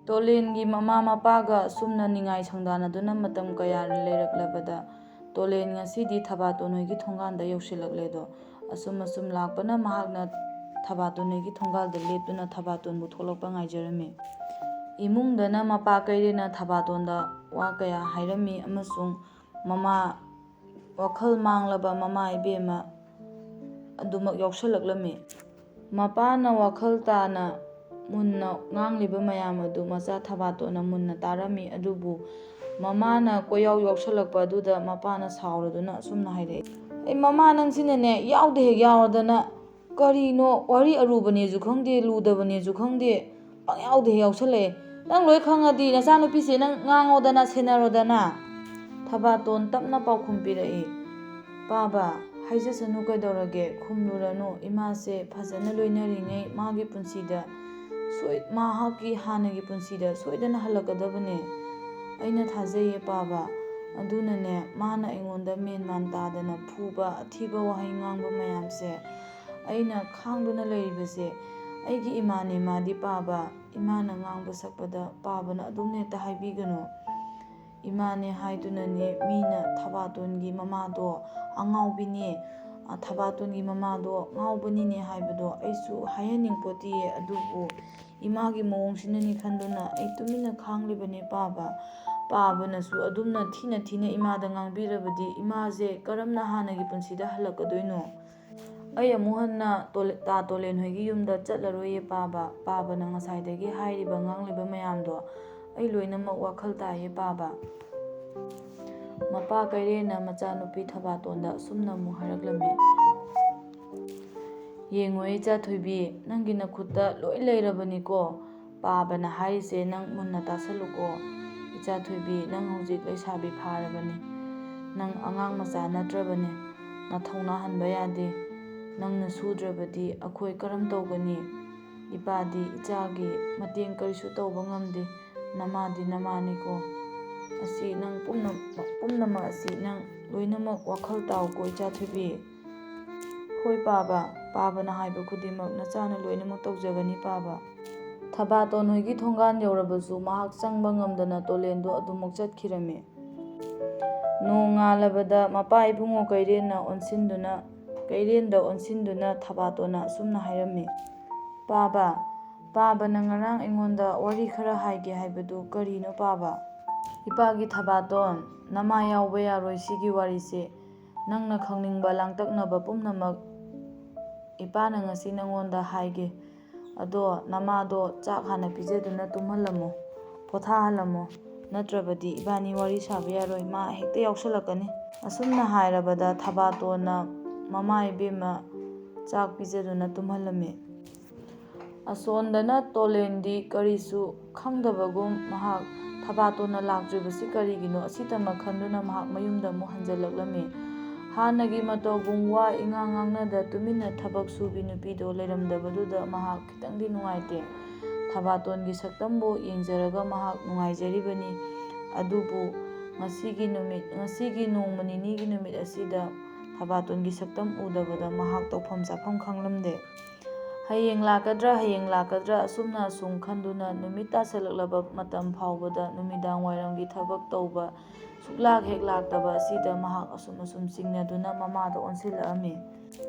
ꯇꯣꯂꯦꯟꯒꯤ ꯃꯃꯥ ꯃꯄꯥꯒ ꯑꯁꯨꯝꯅ ꯅꯤꯡꯉꯥꯏ ꯁꯪꯗꯥꯅꯗꯨꯅ ꯃꯇꯝ ꯀꯌꯥ ꯂꯩꯔꯛꯂꯕꯗ ꯇꯣꯂꯦꯟ ꯉꯁꯤꯗꯤ ꯊꯕꯥꯇꯣꯟ ꯍꯣꯏꯒꯤ ꯊꯣꯡꯒꯥꯟꯗ ꯌꯧꯁꯤꯜꯂꯛꯂꯦꯗꯣ꯫ ꯑꯁꯨꯝ ꯂꯥꯛꯄꯅ ꯃꯍꯥꯛꯅ ꯊꯕꯥꯇꯣꯟ ꯍꯣꯏꯒꯤ ꯊꯣꯡꯒꯥꯜꯗ ꯂꯦꯞꯇꯨꯅ ꯊꯕꯥꯇꯣꯟꯕꯨ ꯊꯣꯛꯂꯛꯄ ꯉꯥꯏꯖꯔꯝꯃꯤ꯫ ꯏꯃꯨꯡꯗꯅ ꯃꯄꯥ ꯀꯩꯔꯦꯟꯅ ꯊꯕꯥꯇꯣꯟꯗ ꯋꯥ ꯀꯌꯥ ꯍꯥꯏꯔꯝꯃꯤ ꯑꯃꯁꯨꯡ ꯋꯥꯈꯜ ꯃꯥꯡꯂꯕ ꯃꯃꯥ ꯏꯕꯦꯝꯃ ꯑꯗꯨꯃꯛ ꯌꯥꯎꯁꯜꯂꯛꯂꯝꯃꯤ꯫ ꯃꯄꯥꯅ ꯋꯥꯈꯜ ꯇꯥꯅ ꯃꯨꯟꯅ ꯉꯥꯡꯂꯤꯕ ꯃꯌꯥꯝ ꯑꯗꯨ ꯃꯆꯥ ꯊꯕꯥꯇꯣꯟꯅ ꯃꯨꯟꯅ ꯇꯥꯔꯝꯃꯤ꯫ ꯑꯗꯨꯕꯨ ꯃꯃꯥꯅ ꯀꯣꯏꯌꯥꯎ ꯌꯥꯎꯁꯜꯂꯛꯄ ꯑꯗꯨꯗ ꯃꯄꯥꯅ ꯁꯥꯎꯔꯗꯨꯅ ꯑꯁꯨꯝꯅ ꯍꯥꯏꯔꯛꯏ, ꯃꯃꯥ ꯅꯪꯁꯤꯅꯅꯦ ꯌꯥꯎꯗ ꯍꯦꯛ ꯌꯥꯎꯔꯗꯅ ꯀꯔꯤꯅꯣ ꯋꯥꯔꯤ ꯑꯔꯨꯕꯅꯦꯁꯨ ꯈꯪꯗꯦ ꯂꯨꯗꯕꯅꯦꯁꯨ ꯈꯪꯗꯦ ꯄꯪꯌꯥꯎꯗ ꯍꯦꯛ ꯌꯥꯎꯁꯜꯂꯛꯑꯦ꯫ ꯅꯪ ꯂꯣꯏ ꯈꯪꯉꯗꯤ ꯅꯆꯥꯅꯨꯄꯤꯁꯦ ꯅꯪ ꯉꯥꯡꯉꯣꯗꯅ ꯁꯦꯟꯅꯔꯣꯗꯅ꯫ ꯊꯕꯥꯇꯣꯟ ꯇꯞꯅ ꯄꯥꯎꯈꯨꯝ ꯄꯤꯔꯛꯏ, ꯄꯥꯕ ꯍꯥꯏꯖꯁꯅꯨ ꯀꯩꯗꯧꯔꯒꯦ, ꯈꯨꯝꯂꯨꯔꯅꯨ, ꯏꯃꯥꯁꯦ ꯐꯖꯅ ꯂꯣꯏꯅꯔꯤꯉꯩ ꯃꯍꯥꯛꯀꯤ ꯍꯥꯟꯅꯒꯤ ꯄꯨꯟꯁꯤꯗ ꯁꯣꯏꯗꯅ ꯍꯜꯂꯛꯀꯗꯕꯅꯦ꯫ ꯑꯩꯅ ꯊꯥꯖꯩꯌꯦ ꯄꯥꯕ, ꯑꯗꯨꯅꯅꯦ ꯃꯥꯅ ꯑꯩꯉꯣꯟꯗ ꯃꯦꯟꯃꯥꯟ ꯇꯥꯗꯅ ꯐꯨꯕ, ꯑꯊꯤꯕ ꯋꯥꯍꯩ ꯉꯥꯡꯕ ꯃꯌꯥꯝꯁꯦ ꯑꯩꯅ ꯈꯥꯡꯗꯨꯅ ꯂꯩꯔꯤꯕꯁꯦ ꯑꯩꯒꯤ ꯏꯃꯥꯅꯦ ꯃꯥꯗꯤ ꯄꯥꯕ꯫ ꯏꯃꯥꯅ ꯉꯥꯡꯕ ꯁꯛꯄꯗ ꯄꯥꯕꯅ ꯑꯗꯨꯝ ꯍꯦꯛꯇ ꯍꯥꯏꯕꯤꯒꯅꯨ꯫ ꯏꯃꯥꯅꯦ ꯍꯥꯏꯗꯨꯅꯅꯦ ꯃꯤꯅ ꯊꯕꯥꯇꯣꯟꯒꯤ ꯃꯃꯥꯗꯣ ꯑꯉꯥꯎꯕꯤꯅꯦ, ꯊꯕꯥꯇꯣꯟꯒꯤ ꯃꯃꯥꯗꯣ ꯉꯥꯎꯕꯅꯤꯅꯦ ꯍꯥꯏꯕꯗꯣ ꯑꯩꯁꯨ ꯍꯥꯏꯍꯟꯅꯤꯡꯄꯣꯠꯇꯤꯌꯦ, ꯑꯗꯨꯕꯨ ꯏꯃꯥꯒꯤ ꯃꯑꯣꯡꯁꯤꯅꯅꯤ ꯈꯟꯗꯨꯅ ꯑꯩ ꯇꯨꯃꯤꯟꯅ ꯈꯥꯡꯂꯤꯕꯅꯦ ꯄꯥꯕ꯫ ꯄꯥꯕꯅꯁꯨ ꯑꯗꯨꯝꯅ ꯊꯤꯅ ꯏꯃꯥꯗ ꯉꯥꯡꯕꯤꯔꯕꯗꯤ ꯏꯃꯥꯁꯦ ꯀꯔꯝꯅ ꯍꯥꯟꯅꯒꯤ ꯄꯨꯟꯁꯤꯗ ꯍꯜꯂꯛꯀꯗꯣꯏꯅꯣ? ꯑꯩ ꯑꯃꯨꯛ ꯍꯟꯅ ꯇꯥ ꯇꯣꯂꯦꯟ ꯍꯣꯏꯒꯤ ꯌꯨꯝꯗ ꯆꯠꯂꯔꯣꯏꯌꯦ ꯄꯥꯕ꯫ ꯄꯥꯕꯅ ꯉꯁꯥꯏꯗꯒꯤ ꯍꯥꯏꯔꯤꯕ ꯉꯥꯡꯂꯤꯕ ꯃꯌꯥꯝꯗꯣ ꯑꯩ ꯂꯣꯏꯅꯃꯛ ꯋꯥꯈꯜ ꯇꯥꯏꯌꯦ ꯄꯥꯕ꯫ ꯃꯄꯥ ꯀꯩꯔꯦꯟꯅ ꯃꯆꯥꯅꯨꯄꯤ ꯊꯕꯥꯇꯣꯟꯗ ꯑꯁꯨꯝꯅ ꯑꯃꯨꯛ ꯍꯥꯏꯔꯛꯂꯝꯃꯤ, ꯌꯦꯡꯉꯣ ꯏꯆꯥꯊꯣꯏꯕꯤ, ꯅꯪꯒꯤ ꯅꯈꯨꯠꯇ ꯂꯣꯏ ꯂꯩꯔꯕꯅꯤꯀꯣ꯫ ꯄꯥꯕꯅ ꯍꯥꯏꯔꯤꯁꯦ ꯅꯪ ꯃꯨꯟꯅ ꯇꯥꯁꯜꯂꯨꯀꯣ꯫ ꯏꯆꯥꯊꯣꯏꯕꯤ, ꯅꯪ ꯍꯧꯖꯤꯛ ꯂꯩꯁꯥꯕꯤ ꯐꯥꯔꯕꯅꯤ, ꯅꯪ ꯑꯉꯥꯡ ꯃꯆꯥ ꯅꯠꯇ꯭ꯔꯕꯅꯤ, ꯅꯊꯧꯅꯥ ꯍꯟꯕ ꯌꯥꯗꯦ꯫ ꯅꯪꯅ ꯁꯨꯗ꯭ꯔꯕꯗꯤ ꯑꯩꯈꯣꯏ ꯀꯔꯝ ꯇꯧꯒꯅꯤ? ꯏꯄꯥꯗꯤ ꯏꯆꯥꯒꯤ ꯃꯇꯦꯡ ꯀꯔꯤꯁꯨ ꯇꯧꯕ ꯉꯝꯗꯦ, ꯅꯃꯥꯗꯤ ꯅꯃꯥꯅꯤꯀꯣ꯫ ꯑꯁꯤ ꯅꯪ ꯄꯨꯝꯅꯃꯛ ꯑꯁꯤ ꯅꯪ ꯂꯣꯏꯅꯃꯛ ꯋꯥꯈꯜ ꯇꯥꯎꯀꯣ ꯏꯆꯥꯊꯣꯏꯕꯤ꯫ ꯍꯣꯏ ꯄꯥꯕ, ꯄꯥꯕꯅ ꯍꯥꯏꯕ ꯈꯨꯗꯤꯡꯃꯛ ꯅꯆꯥꯅ ꯂꯣꯏꯅꯃꯛ ꯇꯧꯖꯒꯅꯤ ꯄꯥꯕ꯫ ꯊꯕꯥꯇꯣꯟ ꯍꯣꯏꯒꯤ ꯊꯣꯡꯒꯥꯟ ꯌꯧꯔꯕꯁꯨ ꯃꯍꯥꯛ ꯆꯪꯕ ꯉꯝꯗꯅ ꯇꯣꯂꯦꯟꯗꯣ ꯑꯗꯨꯃꯛ ꯆꯠꯈꯤꯔꯝꯃꯤ꯫ ꯅꯣꯡ ꯉꯥꯜꯂꯕꯗ ꯃꯄꯥ ꯏꯕꯨꯡꯉꯣ ꯀꯩꯔꯦꯟꯗ ꯑꯣꯟꯁꯤꯟꯗꯨꯅ ꯊꯕꯥꯇꯣꯟꯅ ꯑꯁꯨꯝꯅ ꯍꯥꯏꯔꯝꯃꯤ, ꯄꯥꯕ, ꯄꯥꯕꯅ ꯉꯔꯥꯡ ꯑꯩꯉꯣꯟꯗ ꯋꯥꯔꯤ ꯈꯔ ꯍꯥꯏꯒꯦ ꯍꯥꯏꯕꯗꯨ ꯀꯔꯤꯅꯣ ꯄꯥꯕ? ꯏꯄꯥꯒꯤ ꯊꯕꯥꯇꯣꯟ, ꯅꯃꯥ ꯌꯥꯎꯕ ꯌꯥꯔꯣꯏ ꯁꯤꯒꯤ ꯋꯥꯔꯤꯁꯦ꯫ ꯅꯪꯅ ꯈꯪꯅꯤꯡꯕ ꯂꯥꯡꯇꯛꯅꯕ ꯄꯨꯝꯅꯃꯛ ꯏꯄꯥꯅ ꯉꯁꯤ ꯅꯉꯣꯟꯗ ꯍꯥꯏꯒꯦ꯫ ꯑꯗꯣ ꯅꯃꯥꯗꯣ ꯆꯥꯛ ꯍꯥꯟꯅ ꯄꯤꯖꯗꯨꯅ ꯇꯨꯝꯍꯜꯂꯝꯃꯣ, ꯄꯣꯊꯥꯍꯜꯂꯝꯃꯣ, ꯅꯠꯇ꯭ꯔꯕꯗꯤ ꯏꯕꯥꯅꯤ ꯋꯥꯔꯤ ꯁꯥꯕ ꯌꯥꯔꯣꯏ, ꯃꯥ ꯍꯦꯛꯇ ꯌꯥꯎꯁꯜꯂꯛꯀꯅꯤ꯫ ꯑꯁꯨꯝꯅ ꯍꯥꯏꯔꯕꯗ ꯊꯕꯥꯇꯣꯟꯅ ꯃꯃꯥ ꯏꯕꯦꯝꯃ ꯆꯥꯛ ꯄꯤꯖꯗꯨꯅ ꯇꯨꯝꯍꯜꯂꯝꯃꯤ꯫ ꯑꯁꯣꯟꯗꯅ ꯇꯣꯂꯦꯟꯗꯤ ꯀꯔꯤꯁꯨ ꯈꯪꯗꯕꯒꯨꯝ ꯃꯍꯥꯛ ꯊꯕꯥꯇꯣꯟꯅ ꯂꯥꯛꯇ꯭ꯔꯤꯕꯁꯤ ꯀꯔꯤꯒꯤꯅꯣ ꯑꯁꯤꯇꯃꯛ ꯈꯟꯗꯨꯅ ꯃꯍꯥꯛ ꯃꯌꯨꯝꯗ ꯑꯃꯨꯛ ꯍꯟꯖꯜꯂꯛꯂꯝꯃꯤ꯫ ꯍꯥꯟꯅꯒꯤ ꯃꯇꯧꯒꯨꯝ ꯋꯥ ꯏꯉꯥꯡ ꯉꯥꯡꯅꯗ ꯇꯨꯃꯤꯟꯅ ꯊꯕꯛ ꯁꯨꯕꯤ ꯅꯨꯄꯤꯗꯣ ꯂꯩꯔꯝꯗꯕꯗꯨꯗ ꯃꯍꯥꯛ ꯈꯤꯇꯪꯗꯤ ꯅꯨꯡꯉꯥꯏꯇꯦ꯫ ꯊꯕꯥꯇꯣꯟꯒꯤ ꯁꯛꯇꯝꯕꯨ ꯌꯦꯡꯖꯔꯒ ꯃꯍꯥꯛ ꯅꯨꯡꯉꯥꯏꯖꯔꯤꯕꯅꯤ꯫ ꯑꯗꯨꯕꯨ ꯉꯁꯤꯒꯤ ꯅꯣꯡꯃ ꯅꯤꯅꯤꯒꯤ ꯅꯨꯃꯤꯠ ꯑꯁꯤꯗ ꯊꯕꯥꯇꯣꯟꯒꯤ ꯁꯛꯇꯝ ꯎꯗꯕꯗ ꯃꯍꯥꯛ ꯇꯧꯐꯝ ꯆꯥꯐꯝ ꯈꯪꯂꯝꯗꯦ꯫ ꯍꯌꯦꯡ ꯂꯥꯛꯀꯗ꯭ꯔꯥ ꯑꯁꯨꯝꯅ ꯁꯨꯝ ꯈꯟꯗꯨꯅ ꯅꯨꯃꯤꯠ ꯇꯥꯁꯜꯂꯛꯂꯕ ꯃꯇꯝ ꯐꯥꯎꯕꯗ ꯅꯨꯃꯤꯗꯥꯡ ꯋꯥꯏꯔꯝꯒꯤ ꯊꯕꯛ ꯇꯧꯕ ꯁꯨꯛꯂꯥꯛ ꯍꯦꯛ ꯂꯥꯛꯇꯕ ꯑꯁꯤꯗ ꯃꯍꯥꯛ ꯑꯁꯨꯝ ꯆꯤꯡꯅꯗꯨꯅ ꯃꯃꯥꯗ ꯑꯣꯟꯁꯤꯜꯂꯛꯑꯝꯃꯤ꯫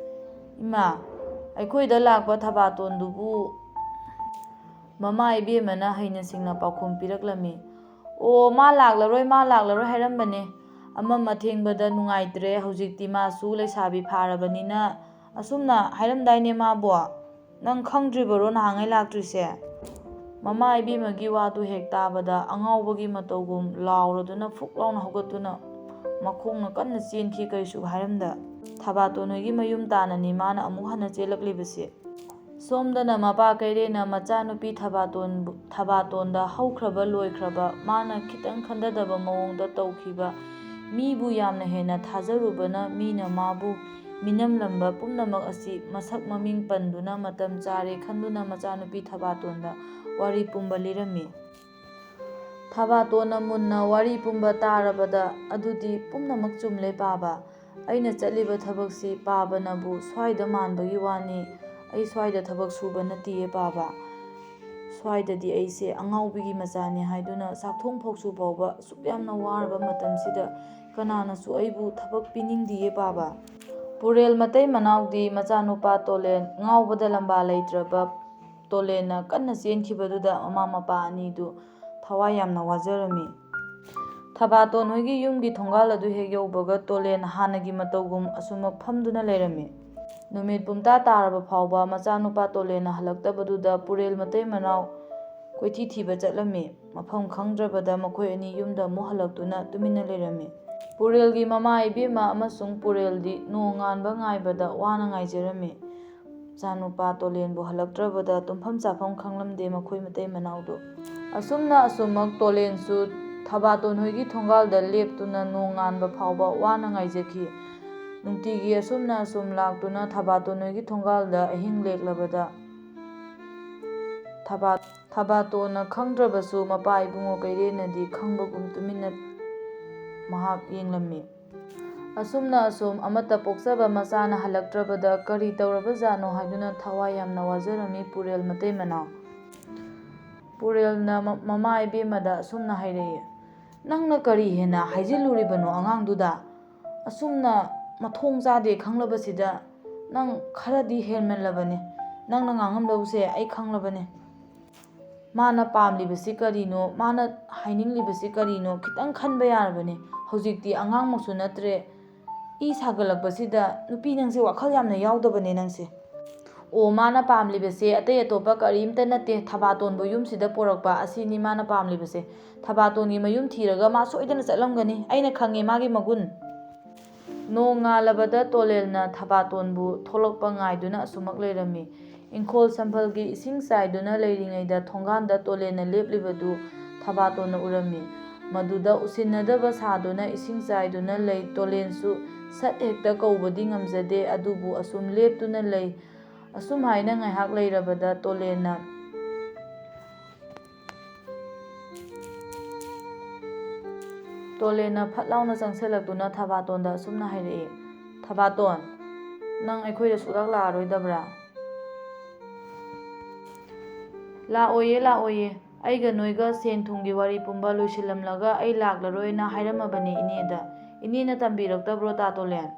ꯏꯃꯥ, ꯑꯩꯈꯣꯏꯗ ꯂꯥꯛꯄ ꯊꯕꯥꯇꯣꯟꯗꯨꯕꯨ? ꯃꯃꯥ ꯏꯕꯦꯝꯃꯅ ꯍꯩꯅ ꯁꯤꯡꯅ ꯄꯥꯎꯈꯨꯝ ꯄꯤꯔꯛꯂꯝꯃꯤ꯫ ꯑꯣ, ꯃꯥ ꯂꯥꯛꯂꯔꯣꯏ ꯍꯥꯏꯔꯝꯕꯅꯦ꯫ ꯑꯃꯝ ꯑꯊꯦꯡꯕꯗ ꯅꯨꯡꯉꯥꯏꯇ꯭ꯔꯦ, ꯍꯧꯖꯤꯛꯇꯤ ꯃꯥꯁꯨ ꯂꯩꯁꯥꯕꯤ ꯐꯥꯔꯕꯅꯤꯅ ꯑꯁꯨꯝꯅ ꯍꯥꯏꯔꯝꯗꯥꯏꯅꯦ ꯃꯥꯕꯣ? ꯅꯪ ꯈꯪꯗ꯭ꯔꯤꯕꯔꯣ ꯅꯍꯥꯟꯉꯩ ꯂꯥꯛꯇ꯭ꯔꯤꯁꯦ? ꯃꯃꯥ ꯏꯕꯦꯝꯃꯒꯤ ꯋꯥꯗꯨ ꯍꯦꯛ ꯇꯥꯕꯗ ꯑꯉꯥꯎꯕꯒꯤ ꯃꯇꯧꯒꯨꯝ ꯂꯥꯎꯔꯗꯨꯅ ꯐꯨꯛ ꯂꯥꯎꯅ ꯍꯧꯒꯠꯇꯨꯅ ꯃꯈꯣꯡꯅ ꯀꯟꯅ ꯆꯦꯟꯈꯤ ꯀꯔꯤꯁꯨ ꯍꯥꯏꯔꯝꯗ꯫ ꯊꯕꯥꯇꯣꯟ ꯍꯣꯏꯒꯤ ꯃꯌꯨꯝ ꯇꯥꯟꯅꯅꯤ ꯃꯥꯅ ꯑꯃꯨꯛ ꯍꯟꯅ ꯆꯦꯜꯂꯛꯂꯤꯕꯁꯦ꯫ ꯁꯣꯝꯗꯅ ꯃꯄꯥ ꯀꯩꯔꯦꯟꯅ ꯃꯆꯥꯅꯨꯄꯤ ꯊꯕꯥꯇꯣꯟꯗ ꯍꯧꯈ꯭ꯔꯕ ꯂꯣꯏꯈ꯭ꯔꯕ, ꯃꯥꯅ ꯈꯤꯇꯪ ꯈꯟꯊꯗꯕ ꯃꯑꯣꯡꯗ ꯇꯧꯈꯤꯕ, ꯃꯤꯕꯨ ꯌꯥꯝꯅ ꯍꯦꯟꯅ ꯊꯥꯖꯔꯨꯕꯅ ꯃꯤꯅ ꯃꯥꯕꯨ ꯃꯤꯅꯝꯂꯝꯕ ꯄꯨꯝꯅꯃꯛ ꯑꯁꯤ ꯃꯁꯛ ꯃꯃꯤꯡ ꯄꯟꯗꯨꯅ ꯃꯇꯝ ꯆꯥꯔꯦ ꯈꯟꯗꯨꯅ ꯃꯆꯥꯅꯨꯄꯤ ꯊꯕꯥꯇꯣꯟꯗ ꯋꯥꯔꯤ ꯄꯨꯝꯕ ꯂꯤꯔꯝꯃꯤ꯫ ꯊꯕꯥꯇꯣꯟꯅ ꯃꯨꯟꯅ ꯋꯥꯔꯤ ꯄꯨꯝꯕ ꯇꯥꯔꯕꯗ ꯑꯗꯨꯗꯤ ꯄꯨꯝꯅꯃꯛ ꯆꯨꯝꯂꯦ ꯄꯥꯕ꯫ ꯑꯩꯅ ꯆꯠꯂꯤꯕ ꯊꯕꯛꯁꯤ ꯄꯥꯕꯅꯕꯨ ꯁ꯭ꯋꯥꯏꯗ ꯃꯥꯟꯕꯒꯤ ꯋꯥꯅꯤ, ꯑꯩ ꯁ꯭ꯋꯥꯏꯗ ꯊꯕꯛ ꯁꯨꯕ ꯅꯠꯇꯤꯌꯦ ꯄꯥꯕ꯫ ꯁ꯭ꯋꯥꯏꯗꯗꯤ ꯑꯩꯁꯦ ꯑꯉꯥꯎꯕꯤꯒꯤ ꯃꯆꯥꯅꯤ ꯍꯥꯏꯗꯨꯅ ꯆꯥꯛꯊꯣꯡ ꯐꯧꯁꯨ ꯐꯥꯎꯕ ꯑꯁꯨꯛ ꯌꯥꯝꯅ ꯋꯥꯔꯕ ꯃꯇꯝꯁꯤꯗ ꯀꯅꯥꯅꯁꯨ ꯑꯩꯕꯨ ꯊꯕꯛ ꯄꯤꯅꯤꯡꯗꯤꯌꯦ ꯄꯥꯕ꯫ ꯄꯨꯔꯦꯜ ꯃꯇꯩ ꯃꯅꯥꯎꯗꯤ ꯃꯆꯥꯅꯨꯄꯥ ꯇꯣꯂꯦꯟ ꯉꯥꯎꯕꯗ ꯂꯝꯕꯥ ꯂꯩꯇ꯭ꯔꯕ ꯇꯣꯂꯦꯟꯅ ꯀꯟꯅ ꯆꯦꯟꯈꯤꯕꯗꯨꯗ ꯃꯃꯥ ꯃꯄꯥ ꯑꯅꯤꯗꯨ ꯊꯋꯥꯏ ꯌꯥꯝꯅ ꯋꯥꯖꯔꯝꯃꯤ꯫ ꯊꯕꯥꯇꯣꯟ ꯍꯣꯏꯒꯤ ꯌꯨꯝꯒꯤ ꯊꯣꯡꯒꯥꯜ ꯑꯗꯨ ꯍꯦꯛ ꯌꯧꯕꯒ ꯇꯣꯂꯦꯟ ꯍꯥꯟꯅꯒꯤ ꯃꯇꯧꯒꯨꯝ ꯑꯁꯨꯃꯛ ꯐꯝꯗꯨꯅ ꯂꯩꯔꯝꯃꯤ꯫ ꯅꯨꯃꯤꯠ ꯄꯨꯝꯇꯥ ꯇꯥꯔꯕ ꯐꯥꯎꯕ ꯃꯆꯥꯅꯨꯄꯥ ꯇꯣꯂꯦꯟꯅ ꯍꯜꯂꯛꯇꯕꯗꯨꯗ ꯄꯨꯔꯦꯜ ꯃꯇꯩ ꯃꯅꯥꯎ ꯀꯣꯏꯊꯤ ꯊꯤꯕ ꯆꯠꯂꯝꯃꯤ꯫ ꯃꯐꯝ ꯈꯪꯗ꯭ꯔꯕꯗ ꯃꯈꯣꯏ ꯑꯅꯤ ꯌꯨꯝꯗ ꯑꯃꯨꯛ ꯍꯜꯂꯛꯇꯨꯅ ꯇꯨꯃꯤꯟꯅ ꯂꯩꯔꯝꯃꯤ꯫ ꯄꯨꯔꯦꯜꯒꯤ ꯃꯃꯥ ꯏꯕꯦꯝꯃ ꯑꯃꯁꯨꯡ ꯄꯨꯔꯦꯜꯗꯤ ꯅꯣꯡ ꯉꯥꯟꯕ ꯉꯥꯏꯕꯗ ꯋꯥꯅ ꯉꯥꯏꯖꯔꯝꯃꯤ꯫ ꯃꯆꯥꯅꯨꯄꯥ ꯇꯣꯂꯦꯟꯕꯨ ꯍꯜꯂꯛꯇ꯭ꯔꯕꯗ ꯇꯨꯝꯐꯝ ꯆꯥꯐꯝ ꯈꯪꯂꯝꯗꯦ ꯃꯈꯣꯏ ꯃꯇꯩ ꯃꯅꯥꯎꯗꯨ꯫ ꯑꯁꯨꯝꯃꯛ ꯇꯣꯂꯦꯟꯁꯨ ꯊꯕꯥꯇꯣꯟ ꯍꯣꯏꯒꯤ ꯊꯣꯡꯒꯥꯜꯗ ꯂꯦꯞꯇꯨꯅ ꯅꯣꯡ ꯉꯥꯟꯕ ꯐꯥꯎꯕ ꯋꯥꯅ ꯉꯥꯏꯖꯈꯤ꯫ ꯅꯨꯡꯇꯤꯒꯤ ꯑꯁꯨꯝ ꯂꯥꯛꯇꯨꯅ ꯊꯕꯥꯇꯣꯟ ꯍꯣꯏꯒꯤ ꯊꯣꯡꯒꯥꯜꯗ ꯑꯍꯤꯡ ꯂꯦꯛꯂꯕꯗ ꯊꯕꯥꯇꯣꯟꯅ ꯈꯪꯗ꯭ꯔꯕꯁꯨ ꯃꯄꯥ ꯏꯕꯨꯡꯉꯣ ꯀꯩꯔꯦꯟꯅꯗꯤ ꯈꯪꯕꯒꯨꯝ ꯇꯨꯃꯤꯟꯅ ꯃꯍꯥꯛ ꯌꯦꯡꯂꯝꯃꯤ꯫ ꯑꯁꯨꯝ ꯑꯃꯠꯇ ꯄꯣꯛꯆꯕ ꯃꯆꯥꯅ ꯍꯜꯂꯛꯇ꯭ꯔꯕꯗ ꯀꯔꯤ ꯇꯧꯔꯕꯖꯥꯠꯅꯣ ꯍꯥꯏꯗꯨꯅ ꯊꯋꯥꯏ ꯌꯥꯝꯅ ꯋꯥꯖꯔꯝꯃꯤ ꯄꯨꯔꯦꯜ ꯃꯇꯩ ꯃꯅꯥꯎ꯫ ꯄꯨꯔꯦꯜꯅ ꯃꯃꯥ ꯏꯕꯦꯝꯃꯗ ꯑꯁꯨꯝꯅ ꯍꯥꯏꯔꯛꯏ, "ꯅꯪꯅ ꯀꯔꯤ ꯍꯦꯟꯅ ꯍꯥꯏꯖꯤꯜꯂꯨꯔꯤꯕꯅꯣ ꯑꯉꯥꯡꯗꯨꯗ? ꯑꯁꯨꯝꯅ ꯃꯊꯣꯡ ꯆꯥꯗꯦ ꯈꯪꯂꯕꯁꯤꯗ ꯅꯪ ꯈꯔꯗꯤ ꯍꯦꯟꯃꯜꯂꯕꯅꯤ꯫ ꯅꯪꯅ ꯉꯥꯡꯉꯝꯗꯧꯁꯦ ꯑꯩ ꯈꯪꯂꯕꯅꯤ꯫ ꯃꯥꯅ ꯄꯥꯝꯂꯤꯕꯁꯤ ꯀꯔꯤꯅꯣ, ꯃꯥꯅ ꯍꯥꯏꯅꯤꯡꯂꯤꯕꯁꯤ ꯀꯔꯤꯅꯣ ꯈꯤꯇꯪ ꯈꯟꯕ ꯌꯥꯔꯕꯅꯤ꯫ ꯍꯧꯖꯤꯛꯇꯤ ꯑꯉꯥꯡꯃꯛꯁꯨ ꯅꯠꯇ꯭ꯔꯦ, ꯏ ꯁꯥꯒꯠꯂꯛꯄꯁꯤꯗ ꯅꯨꯄꯤ ꯅꯪꯁꯦ ꯋꯥꯈꯜ ꯌꯥꯝꯅ ꯌꯥꯎꯗꯕꯅꯦ ꯅꯪꯁꯦ꯫ ꯑꯣ, ꯃꯥꯅ ꯄꯥꯝꯂꯤꯕꯁꯦ ꯑꯇꯩ ꯑꯇꯣꯞꯄ ꯀꯔꯤꯝꯇ ꯅꯠꯇꯦ, ꯊꯕꯥꯇꯣꯟꯕꯨ ꯌꯨꯝꯁꯤꯗ ꯄꯣꯔꯛꯄ ꯑꯁꯤꯅꯤ ꯃꯥꯅ ꯄꯥꯝꯂꯤꯕꯁꯦ꯫ ꯊꯕꯥꯇꯣꯟꯒꯤ ꯃꯌꯨꯝ ꯊꯤꯔꯒ ꯃꯥ ꯁꯣꯏꯗꯅ ꯆꯠꯂꯝꯒꯅꯤ, ꯑꯩꯅ ꯈꯪꯉꯦ ꯃꯥꯒꯤ ꯃꯒꯨꯟ"꯫ ꯅꯣꯡ ꯉꯥꯜꯂꯕꯗ ꯇꯣꯂꯦꯟꯅ ꯊꯕꯥꯇꯣꯟꯕꯨ ꯊꯣꯛꯂꯛꯄ ꯉꯥꯏꯗꯨꯅ ꯑꯁꯨꯃꯛ ꯂꯩꯔꯝꯃꯤ꯫ ꯏꯪꯈꯣꯜ ꯁꯝꯕꯜꯒꯤ ꯏꯁꯤꯡ ꯆꯥꯏꯗꯨꯅ ꯂꯩꯔꯤꯉꯩꯗ ꯊꯣꯡꯒꯥꯟꯗ ꯇꯣꯂꯦꯟꯅ ꯂꯦꯞꯂꯤꯕꯗꯨ ꯊꯕꯥꯇꯣꯟꯅ ꯎꯔꯝꯃꯤ꯫ ꯃꯗꯨꯗ ꯎꯁꯤꯟꯅꯗꯕ ꯁꯥꯗꯨꯅ ꯏꯁꯤꯡ ꯆꯥꯏꯗꯨꯅ ꯂꯩ ꯇꯣꯂꯦꯟꯁꯨ ꯁꯠ ꯍꯦꯛꯇ ꯀꯧꯕꯗꯤ ꯉꯝꯖꯗꯦ, ꯑꯗꯨꯕꯨ ꯑꯁꯨꯝ ꯂꯦꯞꯇꯨꯅ ꯂꯩ꯫ ꯑꯁꯨꯝꯍꯥꯏꯅ ꯉꯥꯏꯍꯥꯛ ꯂꯩꯔꯕꯗ ꯇꯣꯂꯦꯟꯅ ꯐꯠ ꯂꯥꯎꯅ ꯆꯪꯁꯤꯜꯂꯛꯇꯨꯅ ꯊꯕꯥꯇꯣꯟꯗ ꯑꯁꯨꯝꯅ ꯍꯥꯏꯔꯛꯏ, "ꯊꯕꯥꯇꯣꯟ, ꯅꯪ ꯑꯩꯈꯣꯏꯗ ꯁꯨꯛꯂꯥꯛ ꯂꯥꯛꯑꯔꯣꯏꯗꯕ꯭ꯔꯥ"? "ꯂꯥꯛꯑꯣꯏꯌꯦ, ꯑꯩꯒ ꯅꯣꯏꯒ ꯁꯦꯟ ꯊꯨꯝꯒꯤ ꯋꯥꯔꯤ ꯄꯨꯝꯕ ꯂꯣꯏꯁꯤꯜꯂꯝꯂꯒ ꯑꯩ ꯂꯥꯛꯂꯔꯣꯏꯅ ꯍꯥꯏꯔꯝꯃꯕꯅꯤ ꯏꯅꯦꯗ꯫ ꯏꯅꯦꯅ ꯇꯝꯕꯤꯔꯛꯇꯕ꯭ꯔꯣ ꯇꯥ ꯇꯣꯂꯦꯟ?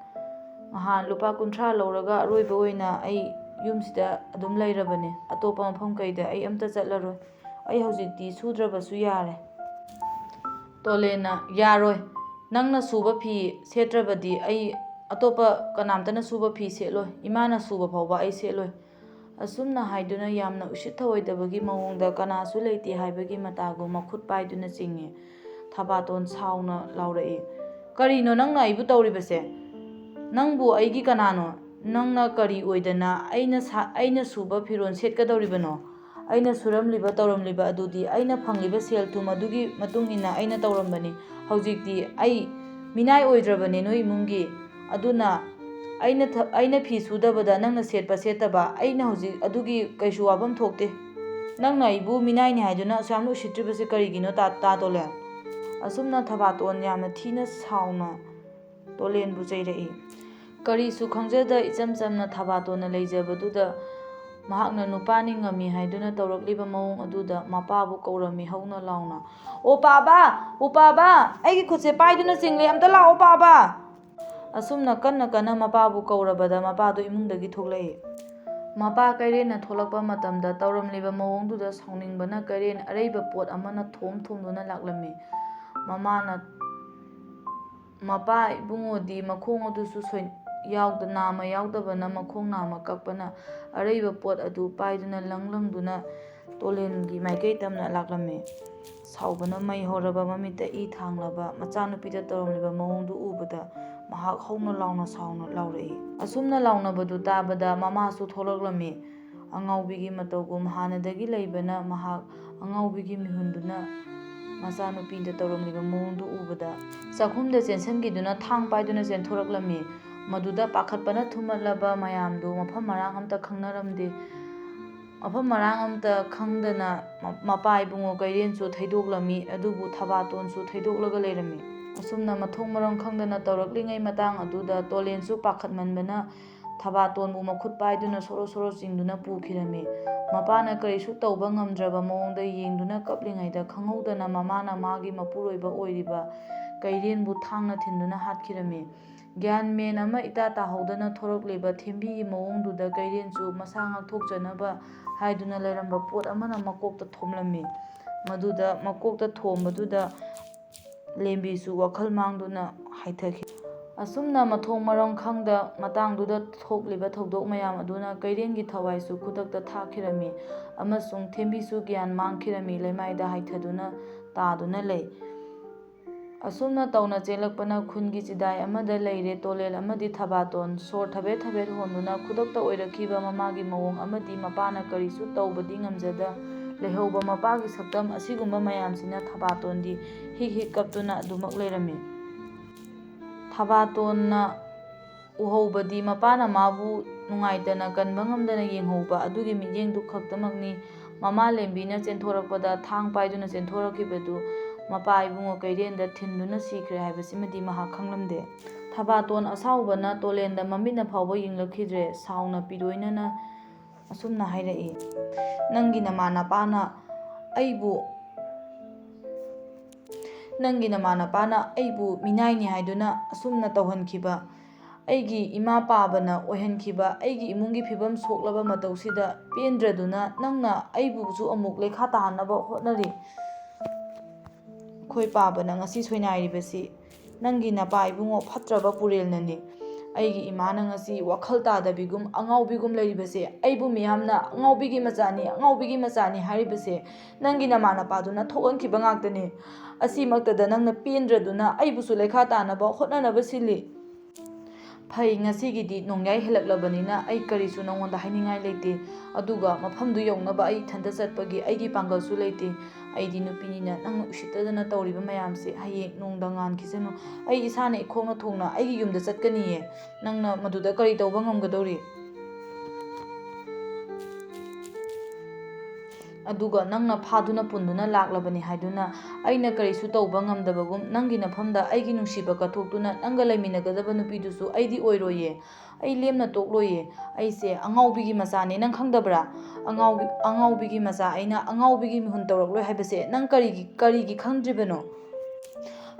ꯅꯍꯥꯟ ꯂꯨꯄꯥ 50 ꯂꯧꯔꯒ ꯑꯔꯣꯏꯕ ꯑꯣꯏꯅ ꯑꯩ ꯌꯨꯝꯁꯤꯗ ꯑꯗꯨꯝ ꯂꯩꯔꯕꯅꯤ꯫ ꯑꯇꯣꯞꯄ ꯃꯐꯝ ꯀꯩꯗ ꯑꯩ ꯑꯝꯇ ꯆꯠꯂꯔꯣꯏ꯫ ꯑꯩ ꯍꯧꯖꯤꯛꯇꯤ ꯁꯨꯗ꯭ꯔꯕꯁꯨ ꯌꯥꯔꯦ"꯫ ꯇꯣꯂꯦꯟꯅ, "ꯌꯥꯔꯣꯏ, ꯅꯪꯅ ꯁꯨꯕ ꯐꯤ ꯁꯦꯠꯇ꯭ꯔꯕꯗꯤ ꯑꯩ ꯑꯇꯣꯞꯄ ꯀꯅꯥꯝꯇꯅ ꯁꯨꯕ ꯐꯤ ꯁꯦꯠꯂꯣꯏ, ꯏꯃꯥꯅ ꯁꯨꯕ ꯐꯥꯎꯕ ꯑꯩ ꯁꯦꯠꯂꯣꯏ"꯫ ꯑꯁꯨꯝꯅ ꯍꯥꯏꯗꯨꯅ ꯌꯥꯝꯅ ꯎꯁꯤꯠ ꯊꯑꯣꯏꯗꯕꯒꯤ ꯃꯑꯣꯡꯗ ꯀꯅꯥꯁꯨ ꯂꯩꯇꯦ ꯍꯥꯏꯕꯒꯤ ꯃꯇꯥꯒꯨꯝ ꯃꯈꯨꯠ ꯄꯥꯏꯗꯨꯅ ꯆꯤꯡꯏ꯫ ꯊꯕꯥꯇꯣꯟ ꯁꯥꯎꯅ ꯂꯥꯎꯔꯛꯏ, "ꯀꯔꯤꯅꯣ ꯅꯪꯅ ꯑꯩꯕꯨ ꯇꯧꯔꯤꯕꯁꯦ? ꯅꯪꯕꯨ ꯑꯩꯒꯤ ꯀꯅꯥꯅꯣ? ꯅꯪꯅ ꯀꯔꯤ ꯑꯣꯏꯗꯅ ꯑꯩꯅ ꯁꯨꯕ ꯐꯤꯔꯣꯜ ꯁꯦꯠꯀꯗꯧꯔꯤꯕꯅꯣ? ꯑꯩꯅ ꯁꯨꯔꯝꯂꯤꯕ ꯇꯧꯔꯝꯂꯤꯕ ꯑꯗꯨꯗꯤ ꯑꯩꯅ ꯐꯪꯂꯤꯕ ꯁꯦꯜ ꯊꯨꯝ ꯑꯗꯨꯒꯤ ꯃꯇꯨꯡ ꯏꯟꯅ ꯑꯩꯅ ꯇꯧꯔꯝꯕꯅꯤ꯫ ꯍꯧꯖꯤꯛꯇꯤ ꯑꯩ ꯃꯤꯅꯥꯏ ꯑꯣꯏꯗ꯭ꯔꯕꯅꯦ ꯅꯣꯏ ꯏꯃꯨꯡꯒꯤ꯫ ꯑꯗꯨꯅ ꯑꯩꯅ ꯐꯤ ꯁꯨꯗꯕꯗ ꯅꯪꯅ ꯁꯦꯠꯄ ꯁꯦꯠꯇꯕ ꯑꯩꯅ ꯍꯧꯖꯤꯛ ꯑꯗꯨꯒꯤ ꯀꯩꯁꯨ ꯋꯥꯐꯝ ꯊꯣꯛꯇꯦ꯫ ꯅꯪꯅ ꯑꯩꯕꯨ ꯃꯤꯅꯥꯏꯅꯤ ꯍꯥꯏꯗꯨꯅ ꯑꯁꯨꯛꯌꯥꯝꯅ ꯎꯁꯤꯠꯇ꯭ꯔꯤꯕꯁꯤ ꯀꯔꯤꯒꯤꯅꯣ ꯇꯥ ꯇꯣꯂꯦꯟ"? ꯑꯁꯨꯝꯅ ꯊꯕꯥꯇꯣꯟ ꯌꯥꯝꯅ ꯊꯤꯅ ꯁꯥꯎꯅ ꯇꯣꯂꯦꯟꯕꯨ ꯆꯩꯔꯛꯏ꯫ ꯀꯔꯤꯁꯨ ꯈꯪꯖꯗ ꯏꯆꯝ ꯆꯝꯅ ꯊꯕꯥꯇꯣꯟꯅ ꯂꯩꯖꯕꯗꯨꯗ ꯃꯍꯥꯛꯅ ꯅꯨꯄꯥꯅꯤ ꯉꯝꯃꯤ ꯍꯥꯏꯗꯨꯅ ꯇꯧꯔꯛꯂꯤꯕ ꯃꯑꯣꯡ ꯑꯗꯨꯗ ꯃꯄꯥꯕꯨ ꯀꯧꯔꯝꯃꯤ ꯍꯧꯅ ꯂꯥꯎꯅ, "ꯑꯣ ꯄꯥꯕ, ꯑꯩꯒꯤ ꯈꯨꯠꯁꯦ ꯄꯥꯏꯗꯨꯅ ꯆꯤꯡꯂꯦ, ꯑꯝꯇ ꯂꯥꯛꯑꯣ ꯄꯥꯕ"꯫ ꯑꯁꯨꯝꯅ ꯀꯟꯅ ꯃꯄꯥꯕꯨ ꯀꯧꯔꯕꯗ ꯃꯄꯥꯗꯨ ꯏꯃꯨꯡꯗꯒꯤ ꯊꯣꯛꯂꯛꯏ꯫ ꯃꯄꯥ ꯀꯩꯔꯦꯟꯅ ꯊꯣꯛꯂꯛꯄ ꯃꯇꯝꯗ ꯇꯧꯔꯝꯂꯤꯕ ꯃꯑꯣꯡꯗꯨꯗ ꯁꯥꯎꯅꯤꯡꯕꯅ ꯀꯩꯔꯦꯟ ꯑꯔꯩꯕ ꯄꯣꯠ ꯑꯃꯅ ꯊꯣꯝꯗꯨꯅ ꯂꯥꯛꯂꯝꯃꯤ꯫ ꯃꯄꯥ ꯏꯕꯨꯡꯉꯣꯗꯤ ꯃꯈꯣꯡ ꯑꯗꯨꯁꯨ ꯅꯥꯝꯃ ꯌꯥꯎꯗꯕꯅ ꯃꯈꯣꯡ ꯅꯥꯝꯃ ꯀꯛꯄꯅ ꯑꯔꯩꯕ ꯄꯣꯠ ꯑꯗꯨ ꯄꯥꯏꯗꯨꯅ ꯂꯪꯗꯨꯅ ꯇꯣꯂꯦꯟꯒꯤ ꯃꯥꯏꯀꯩ ꯇꯝꯅ ꯂꯥꯛꯂꯝꯃꯤ꯫ ꯁꯥꯎꯕꯅ ꯃꯩ ꯍꯧꯔꯕ ꯃꯃꯤꯠꯇ ꯏ ꯊꯥꯡꯂꯕ ꯃꯆꯥꯅꯨꯄꯤꯗ ꯇꯧꯔꯝꯂꯤꯕ ꯃꯑꯣꯡꯗꯨ ꯎꯕꯗ ꯃꯍꯥꯛ ꯍꯧꯅ ꯂꯥꯎꯅ ꯁꯥꯎꯅ ꯂꯥꯎꯔꯛꯏ꯫ ꯑꯁꯨꯝꯅ ꯂꯥꯎꯅꯕꯗꯨ ꯇꯥꯕꯗ ꯃꯃꯥꯁꯨ ꯊꯣꯛꯂꯛꯂꯝꯃꯤ꯫ ꯑꯉꯥꯎꯕꯤꯒꯤ ꯃꯇꯧꯒꯨꯝ ꯍꯥꯟꯅꯗꯒꯤ ꯂꯩꯕꯅ ꯃꯍꯥꯛ ꯑꯉꯥꯎꯕꯤꯒꯤ ꯃꯤꯍꯨꯟꯗꯨꯅ ꯃꯆꯥꯅꯨꯄꯤꯗ ꯇꯧꯔꯝꯂꯤꯕ ꯃꯑꯣꯡꯗꯨ ꯎꯕꯗ ꯆꯥꯛꯈꯨꯝꯗ ꯆꯦꯟꯁꯤꯟꯈꯤꯗꯨꯅ ꯊꯥꯡ ꯄꯥꯏꯗꯨꯅ ꯆꯦꯟꯊꯣꯔꯛꯂꯝꯃꯤ꯫ ꯃꯗꯨꯗ ꯄꯥꯈꯠꯄꯅ ꯊꯨꯝꯍꯠꯂꯕ ꯃꯌꯥꯝꯗꯨ ꯃꯐꯝ ꯃꯔꯥꯡ ꯑꯃꯠꯇ ꯈꯪꯗꯅ ꯃꯄꯥ ꯏꯕꯨꯡꯉꯣ ꯀꯩꯔꯦꯟꯁꯨ ꯊꯩꯗꯣꯛꯂꯝꯃꯤ, ꯑꯗꯨꯕꯨ ꯊꯕꯥꯇꯣꯟꯁꯨ ꯊꯩꯗꯣꯛꯂꯒ ꯂꯩꯔꯝꯃꯤ꯫ ꯑꯁꯨꯝꯅ ꯃꯊꯣꯡ ꯃꯔꯝ ꯈꯪꯗꯅ ꯇꯧꯔꯛꯂꯤꯉꯩ ꯃꯇꯥꯡ ꯑꯗꯨꯗ ꯇꯣꯂꯦꯟꯁꯨ ꯄꯥꯈꯠꯃꯟꯕꯅ ꯊꯕꯥꯇꯣꯟꯕꯨ ꯃꯈꯨꯠ ꯄꯥꯏꯗꯨꯅ ꯁꯣꯔꯣ ꯁꯣꯔꯣ ꯆꯤꯡꯗꯨꯅ ꯄꯨꯈꯤꯔꯝꯃꯤ꯫ ꯃꯄꯥꯅ ꯀꯔꯤꯁꯨ ꯇꯧꯕ ꯉꯝꯗ꯭ꯔꯕ ꯃꯑꯣꯡꯗ ꯌꯦꯡꯗꯨꯅ ꯀꯞꯂꯤꯉꯩꯗ ꯈꯪꯍꯧꯗꯅ ꯃꯃꯥꯅ ꯃꯥꯒꯤ ꯃꯄꯨꯔꯣꯏꯕ ꯑꯣꯏꯔꯤꯕ ꯀꯩꯔꯦꯟꯕꯨ ꯊꯥꯡꯅ ꯊꯤꯟꯗꯨꯅ ꯍꯥꯠꯈꯤꯔꯝꯃꯤ꯫ ꯒ꯭ꯌꯥꯟ ꯃꯦꯟ ꯑꯃ ꯏꯇꯥ ꯇꯥꯍꯧꯗꯅ ꯊꯣꯔꯛꯂꯤꯕ ꯊꯦꯝꯕꯤꯒꯤ ꯃꯑꯣꯡꯗꯨꯗ ꯀꯩꯔꯦꯟꯁꯨ ꯃꯁꯥ ꯉꯥꯛꯊꯣꯛꯆꯅꯕ ꯍꯥꯏꯗꯨꯅ ꯂꯩꯔꯝꯕ ꯄꯣꯠ ꯑꯃꯅ ꯃꯀꯣꯛꯇ ꯊꯣꯝꯂꯝꯃꯤ꯫ ꯃꯗꯨꯗ ꯃꯀꯣꯛꯇ ꯊꯣꯝꯕꯗꯨꯗ ꯂꯦꯝꯕꯤꯁꯨ ꯋꯥꯈꯜ ꯃꯥꯡꯗꯨꯅ ꯍꯥꯏꯊꯈꯤ꯫ ꯑꯁꯨꯝꯅ ꯃꯊꯣꯡ ꯃꯔꯝ ꯈꯪꯗ ꯃꯇꯥꯡꯗꯨꯗ ꯊꯣꯛꯂꯤꯕ ꯊꯧꯗꯣꯛ ꯃꯌꯥꯝ ꯑꯗꯨꯅ ꯀꯩꯔꯦꯟꯒꯤ ꯊꯋꯥꯏꯁꯨ ꯈꯨꯗꯛꯇ ꯊꯥꯈꯤꯔꯝꯃꯤ ꯑꯃꯁꯨꯡ ꯊꯦꯝꯕꯤꯁꯨ ꯒ꯭ꯌꯥꯟ ꯃꯥꯡꯈꯤꯔꯝꯃꯤ, ꯂꯩꯃꯥꯏꯗ ꯍꯥꯏꯊꯗꯨꯅ ꯇꯥꯗꯨꯅ ꯂꯩ꯫ ꯑꯁꯨꯝꯅ ꯇꯧꯅ ꯆꯦꯜꯂꯛꯄꯅ ꯈꯨꯟꯒꯤ ꯆꯤꯗꯥꯏ ꯑꯃꯗ ꯂꯩꯔꯦ ꯇꯣꯂꯦꯟ ꯑꯃꯗꯤ ꯊꯕꯥꯇꯣꯟ꯫ ꯁꯣꯔ ꯊꯕꯦꯠ ꯊꯕꯦꯠ ꯍꯣꯟꯗꯨꯅ ꯈꯨꯗꯛꯇ ꯑꯣꯏꯔꯛꯈꯤꯕ ꯃꯃꯥꯒꯤ ꯃꯑꯣꯡ ꯑꯃꯗꯤ ꯃꯄꯥꯅ ꯀꯔꯤꯁꯨ ꯇꯧꯕꯗꯤ ꯉꯝꯖꯗ ꯂꯩꯍꯧꯕ ꯃꯄꯥꯒꯤ ꯁꯛꯇꯝ ꯑꯁꯤꯒꯨꯝꯕ ꯃꯌꯥꯝꯁꯤꯅ ꯊꯕꯥꯇꯣꯟꯗꯤ ꯍꯤꯛ ꯍꯤꯛ ꯀꯞꯇꯨꯅ ꯑꯗꯨꯃꯛ ꯂꯩꯔꯝꯃꯤ꯫ ꯊꯕꯥꯇꯣꯟꯅ ꯎꯍꯧꯕꯗꯤ ꯃꯄꯥꯅ ꯃꯥꯕꯨ ꯅꯨꯡꯉꯥꯏꯇꯅ ꯀꯟꯕ ꯉꯝꯗꯅ ꯌꯦꯡꯍꯧꯕ ꯑꯗꯨꯒꯤ ꯃꯤꯠꯌꯦꯡꯗꯨ ꯈꯛꯇꯃꯛꯅꯤ꯫ ꯃꯃꯥ ꯂꯦꯝꯕꯤꯅ ꯆꯦꯟꯊꯣꯔꯛꯄꯗ ꯊꯥꯡ ꯄꯥꯏꯗꯨꯅ ꯆꯦꯟꯊꯣꯔꯛꯈꯤꯕꯗꯨ ꯃꯄꯥ ꯏꯕꯨꯡꯉꯣ ꯀꯩꯔꯦꯟꯗ ꯊꯤꯟꯗꯨꯅ ꯁꯤꯈ꯭ꯔꯦ ꯍꯥꯏꯕꯁꯤꯃꯗꯤ ꯃꯍꯥꯛ ꯈꯪꯂꯝꯗꯦ꯫ ꯊꯕꯥꯇꯣꯟ ꯑꯁꯥꯎꯕꯅ ꯇꯣꯂꯦꯟꯗ ꯃꯃꯤꯠꯅ ꯐꯥꯎꯕ ꯌꯦꯡꯂꯛꯈꯤꯗ꯭ꯔꯦ꯫ ꯁꯥꯎꯅ ꯄꯤꯔꯣꯏꯅꯅ ꯑꯁꯨꯝꯅ ꯍꯥꯏꯔꯛꯏ, "ꯅꯪꯒꯤ ꯅꯃꯥ ꯅꯄꯥꯅ ꯑꯩꯕꯨ ꯃꯤꯅꯥꯏꯅꯤ ꯍꯥꯏꯗꯨꯅ ꯑꯁꯨꯝꯅ ꯇꯧꯍꯟꯈꯤꯕ, ꯑꯩꯒꯤ ꯏꯃꯥ ꯄꯥꯕꯅ ꯑꯣꯏꯍꯟꯈꯤꯕ ꯑꯩꯒꯤ ꯏꯃꯨꯡꯒꯤ ꯐꯤꯕꯝ ꯁꯣꯛꯂꯕ ꯃꯇꯧꯁꯤꯗ ꯄꯦꯟꯗ꯭ꯔꯗꯨꯅ ꯅꯪꯅ ꯑꯩꯕꯨꯁꯨ ꯑꯃꯨꯛ ꯂꯩꯈꯥ ꯇꯥꯍꯟꯅꯕ ꯍꯣꯠꯅꯔꯤ꯫ ꯑꯩꯈꯣꯏ ꯄꯥꯕꯅ ꯉꯁꯤ ꯁꯣꯏꯅꯥꯏꯔꯤꯕꯁꯤ ꯅꯪꯒꯤ ꯅꯄꯥ ꯏꯕꯨꯡꯉꯣ ꯐꯠꯇ꯭ꯔꯕ ꯄꯨꯔꯦꯜꯅꯅꯤ꯫ ꯑꯩꯒꯤ ꯏꯃꯥꯅ ꯉꯁꯤ ꯋꯥꯈꯜ ꯇꯥꯗꯕꯤꯒꯨꯝ ꯑꯉꯥꯎꯕꯤꯒꯨꯝ ꯂꯩꯔꯤꯕꯁꯦ, ꯑꯩꯕꯨ ꯃꯤꯌꯥꯝꯅ ꯑꯉꯥꯎꯕꯤꯒꯤ ꯃꯆꯥꯅꯤ ꯑꯉꯥꯎꯕꯤꯒꯤ ꯃꯆꯥꯅꯤ ꯍꯥꯏꯔꯤꯕꯁꯦ ꯅꯪꯒꯤ ꯅꯃꯥ ꯅꯄꯥꯗꯨꯅ ꯊꯣꯛꯍꯟꯈꯤꯕ ꯉꯥꯛꯇꯅꯤ꯫ ꯑꯁꯤꯃꯛꯇꯗ ꯅꯪꯅ ꯄꯦꯟꯗ꯭ꯔꯗꯨꯅ ꯑꯩꯕꯨꯁꯨ ꯂꯩꯈꯥ ꯇꯥꯅꯕ ꯍꯣꯠꯅꯅꯕ ꯁꯤꯜꯂꯤ꯫ ꯐꯩ, ꯉꯁꯤꯒꯤꯗꯤ ꯅꯣꯡꯌꯥꯏ ꯍꯦꯜꯂꯛꯂꯕꯅꯤꯅ ꯑꯩ ꯀꯔꯤꯁꯨ ꯅꯉꯣꯟꯗ ꯍꯥꯏꯅꯤꯡꯉꯥꯏ ꯂꯩꯇꯦ꯫ ꯑꯗꯨꯒ ꯃꯐꯝꯗꯨ ꯌꯧꯅꯕ ꯑꯩ ꯏꯊꯟꯇ ꯆꯠꯄꯒꯤ ꯑꯩꯒꯤ ꯄꯥꯡꯒꯜꯁꯨ ꯂꯩꯇꯦ꯫ ꯑꯩꯗꯤ ꯅꯨꯄꯤꯅꯤꯅ ꯅꯪꯅ ꯎꯁꯤꯠꯇꯗꯅ ꯇꯧꯔꯤꯕ ꯃꯌꯥꯝꯁꯦ ꯍꯌꯦꯡ ꯅꯣꯡꯗ ꯉꯥꯟꯈꯤꯁꯅꯨ꯫ ꯑꯩ ꯏꯁꯥꯅ ꯏꯈꯣꯡꯅ ꯊꯣꯡꯅ ꯑꯩꯒꯤ ꯌꯨꯝꯗ ꯆꯠꯀꯅꯤꯌꯦ꯫ ꯅꯪꯅ ꯃꯗꯨꯗ ꯀꯔꯤ ꯇꯧꯕ ꯉꯝꯒꯗꯧꯔꯤ? ꯑꯗꯨꯒ ꯅꯪꯅ ꯐꯥꯗꯨꯅ ꯄꯨꯟꯗꯨꯅ ꯂꯥꯛꯂꯕꯅꯤ ꯍꯥꯏꯗꯨꯅ ꯑꯩꯅ ꯀꯔꯤꯁꯨ ꯇꯧꯕ ꯉꯝꯗꯕꯒꯨꯝ ꯅꯪꯒꯤ ꯅꯐꯝꯗ ꯑꯩꯒꯤ ꯅꯨꯡꯁꯤꯕ ꯀꯠꯊꯣꯛꯇꯨꯅ ꯅꯪꯒ ꯂꯩꯃꯤꯟꯅꯒꯗꯕ ꯅꯨꯄꯤꯗꯨꯁꯨ ꯑꯩꯗꯤ ꯑꯣꯏꯔꯣꯏꯌꯦ꯫ ꯑꯩ ꯂꯦꯝꯅ ꯇꯣꯛꯂꯣꯏꯌꯦ꯫ ꯑꯩꯁꯦ ꯑꯉꯥꯎꯕꯤꯒꯤ ꯃꯆꯥꯅꯤ, ꯅꯪ ꯈꯪꯗꯕ꯭ꯔꯥ? ꯑꯉꯥꯎꯕꯤꯒꯤ ꯃꯆꯥ ꯑꯩꯅ ꯑꯉꯥꯎꯕꯤꯒꯤ ꯃꯤꯍꯨꯟ ꯇꯧꯔꯛꯂꯣꯏ ꯍꯥꯏꯕꯁꯦ ꯅꯪ ꯀꯔꯤꯒꯤ ꯈꯪꯗ꯭ꯔꯤꯕꯅꯣ?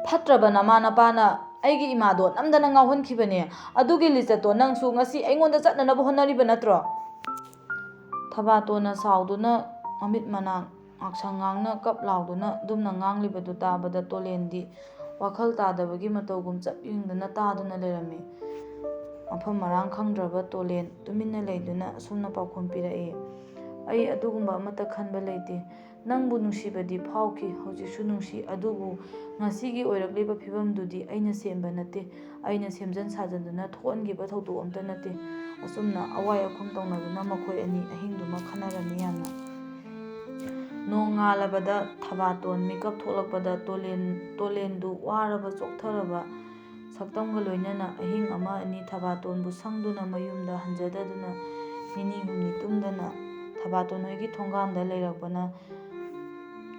ꯐꯠꯇ꯭ꯔꯕ ꯅꯃꯥ ꯅꯄꯥꯅ ꯑꯩꯒꯤ ꯏꯃꯥꯗꯣ ꯅꯝꯗꯅ ꯉꯥꯎꯍꯟꯈꯤꯕꯅꯦ꯫ ꯑꯗꯨꯒꯤ ꯂꯤꯆꯠꯇꯣ ꯅꯪꯁꯨ ꯉꯁꯤ ꯑꯩꯉꯣꯟꯗ ꯆꯠꯅꯅꯕ ꯍꯣꯠꯅꯔꯤꯕ ꯅꯠꯇ꯭ꯔꯣ?" ꯊꯕꯥꯇꯣꯟꯅ ꯁꯥꯎꯗꯨꯅ ꯃꯃꯤꯠ ꯃꯅꯥ ꯉꯥꯡꯁꯪ ꯉꯥꯡꯅ ꯀꯞ ꯂꯥꯎꯗꯨꯅ ꯑꯗꯨꯝꯅ ꯉꯥꯡꯂꯤꯕꯗꯨ ꯇꯥꯕꯗ ꯇꯣꯂꯦꯟꯗꯤ ꯋꯥꯈꯜ ꯇꯥꯗꯕꯒꯤ ꯃꯇꯧꯒꯨꯝ ꯆꯞ ꯌꯨꯡꯗꯨꯅ ꯇꯥꯗꯨꯅ ꯂꯩꯔꯝꯃꯤ꯫ ꯃꯐꯝ ꯃꯔꯥꯡ ꯈꯪꯗ꯭ꯔꯕ ꯇꯣꯂꯦꯟ ꯇꯨꯃꯤꯟꯅ ꯂꯩꯗꯨꯅ ꯑꯁꯨꯝꯅ ꯄꯥꯎꯈꯨꯝ ꯄꯤꯔꯛꯏ, "ꯑꯩ ꯑꯗꯨꯒꯨꯝꯕ ꯑꯃꯠꯇ ꯈꯟꯕ ꯂꯩꯇꯦ꯫ ꯅꯪꯕꯨ ꯅꯨꯡꯁꯤꯕꯗꯤ ꯐꯥꯎꯈꯤ, ꯍꯧꯖꯤꯛꯁꯨ ꯅꯨꯡꯁꯤ, ꯑꯗꯨꯕꯨ ꯉꯁꯤꯒꯤ ꯑꯣꯏꯔꯛꯂꯤꯕ ꯐꯤꯕꯝꯗꯨꯗꯤ ꯑꯩꯅ ꯁꯦꯝꯕ ꯅꯠꯇꯦ, ꯑꯩꯅ ꯁꯦꯝꯖꯤꯟ ꯁꯥꯖꯤꯟꯗꯨꯅ ꯊꯣꯛꯍꯟꯈꯤꯕ ꯊꯧꯗꯣꯛ ꯑꯃꯠꯇ ꯅꯠꯇꯦ꯫ ꯑꯁꯨꯝꯅ ꯑꯋꯥꯏ ꯑꯈꯨꯝ ꯇꯧꯅꯗꯨꯅ ꯃꯈꯣꯏ ꯑꯅꯤ ꯑꯍꯤꯡꯗꯨꯃ ꯈꯟꯅꯔꯝꯃꯤ ꯌꯥꯝꯅ꯫ ꯅꯣꯡ ꯉꯥꯜꯂꯕꯗ ꯊꯕꯥꯇꯣꯟ ꯃꯤꯀꯞ ꯊꯣꯛꯂꯛꯄꯗ ꯇꯣꯂꯦꯟꯗꯨ ꯋꯥꯔꯕ ꯆꯣꯛꯊꯔꯕ ꯁꯛꯇꯝꯒ ꯂꯣꯏꯅꯅ ꯑꯍꯤꯡ ꯑꯃ ꯑꯅꯤ ꯊꯕꯥꯇꯣꯟꯕꯨ ꯁꯪꯗꯨꯅ ꯃꯌꯨꯝꯗ ꯍꯟꯖꯗꯗꯨꯅ ꯅꯤꯅꯤ ꯍꯨꯝꯅꯤ ꯇꯨꯝꯗꯅ ꯊꯕꯥꯇꯣꯟ ꯍꯣꯏꯒꯤ ꯊꯣꯡꯒꯥꯟꯗ ꯂꯩꯔꯛꯄꯅ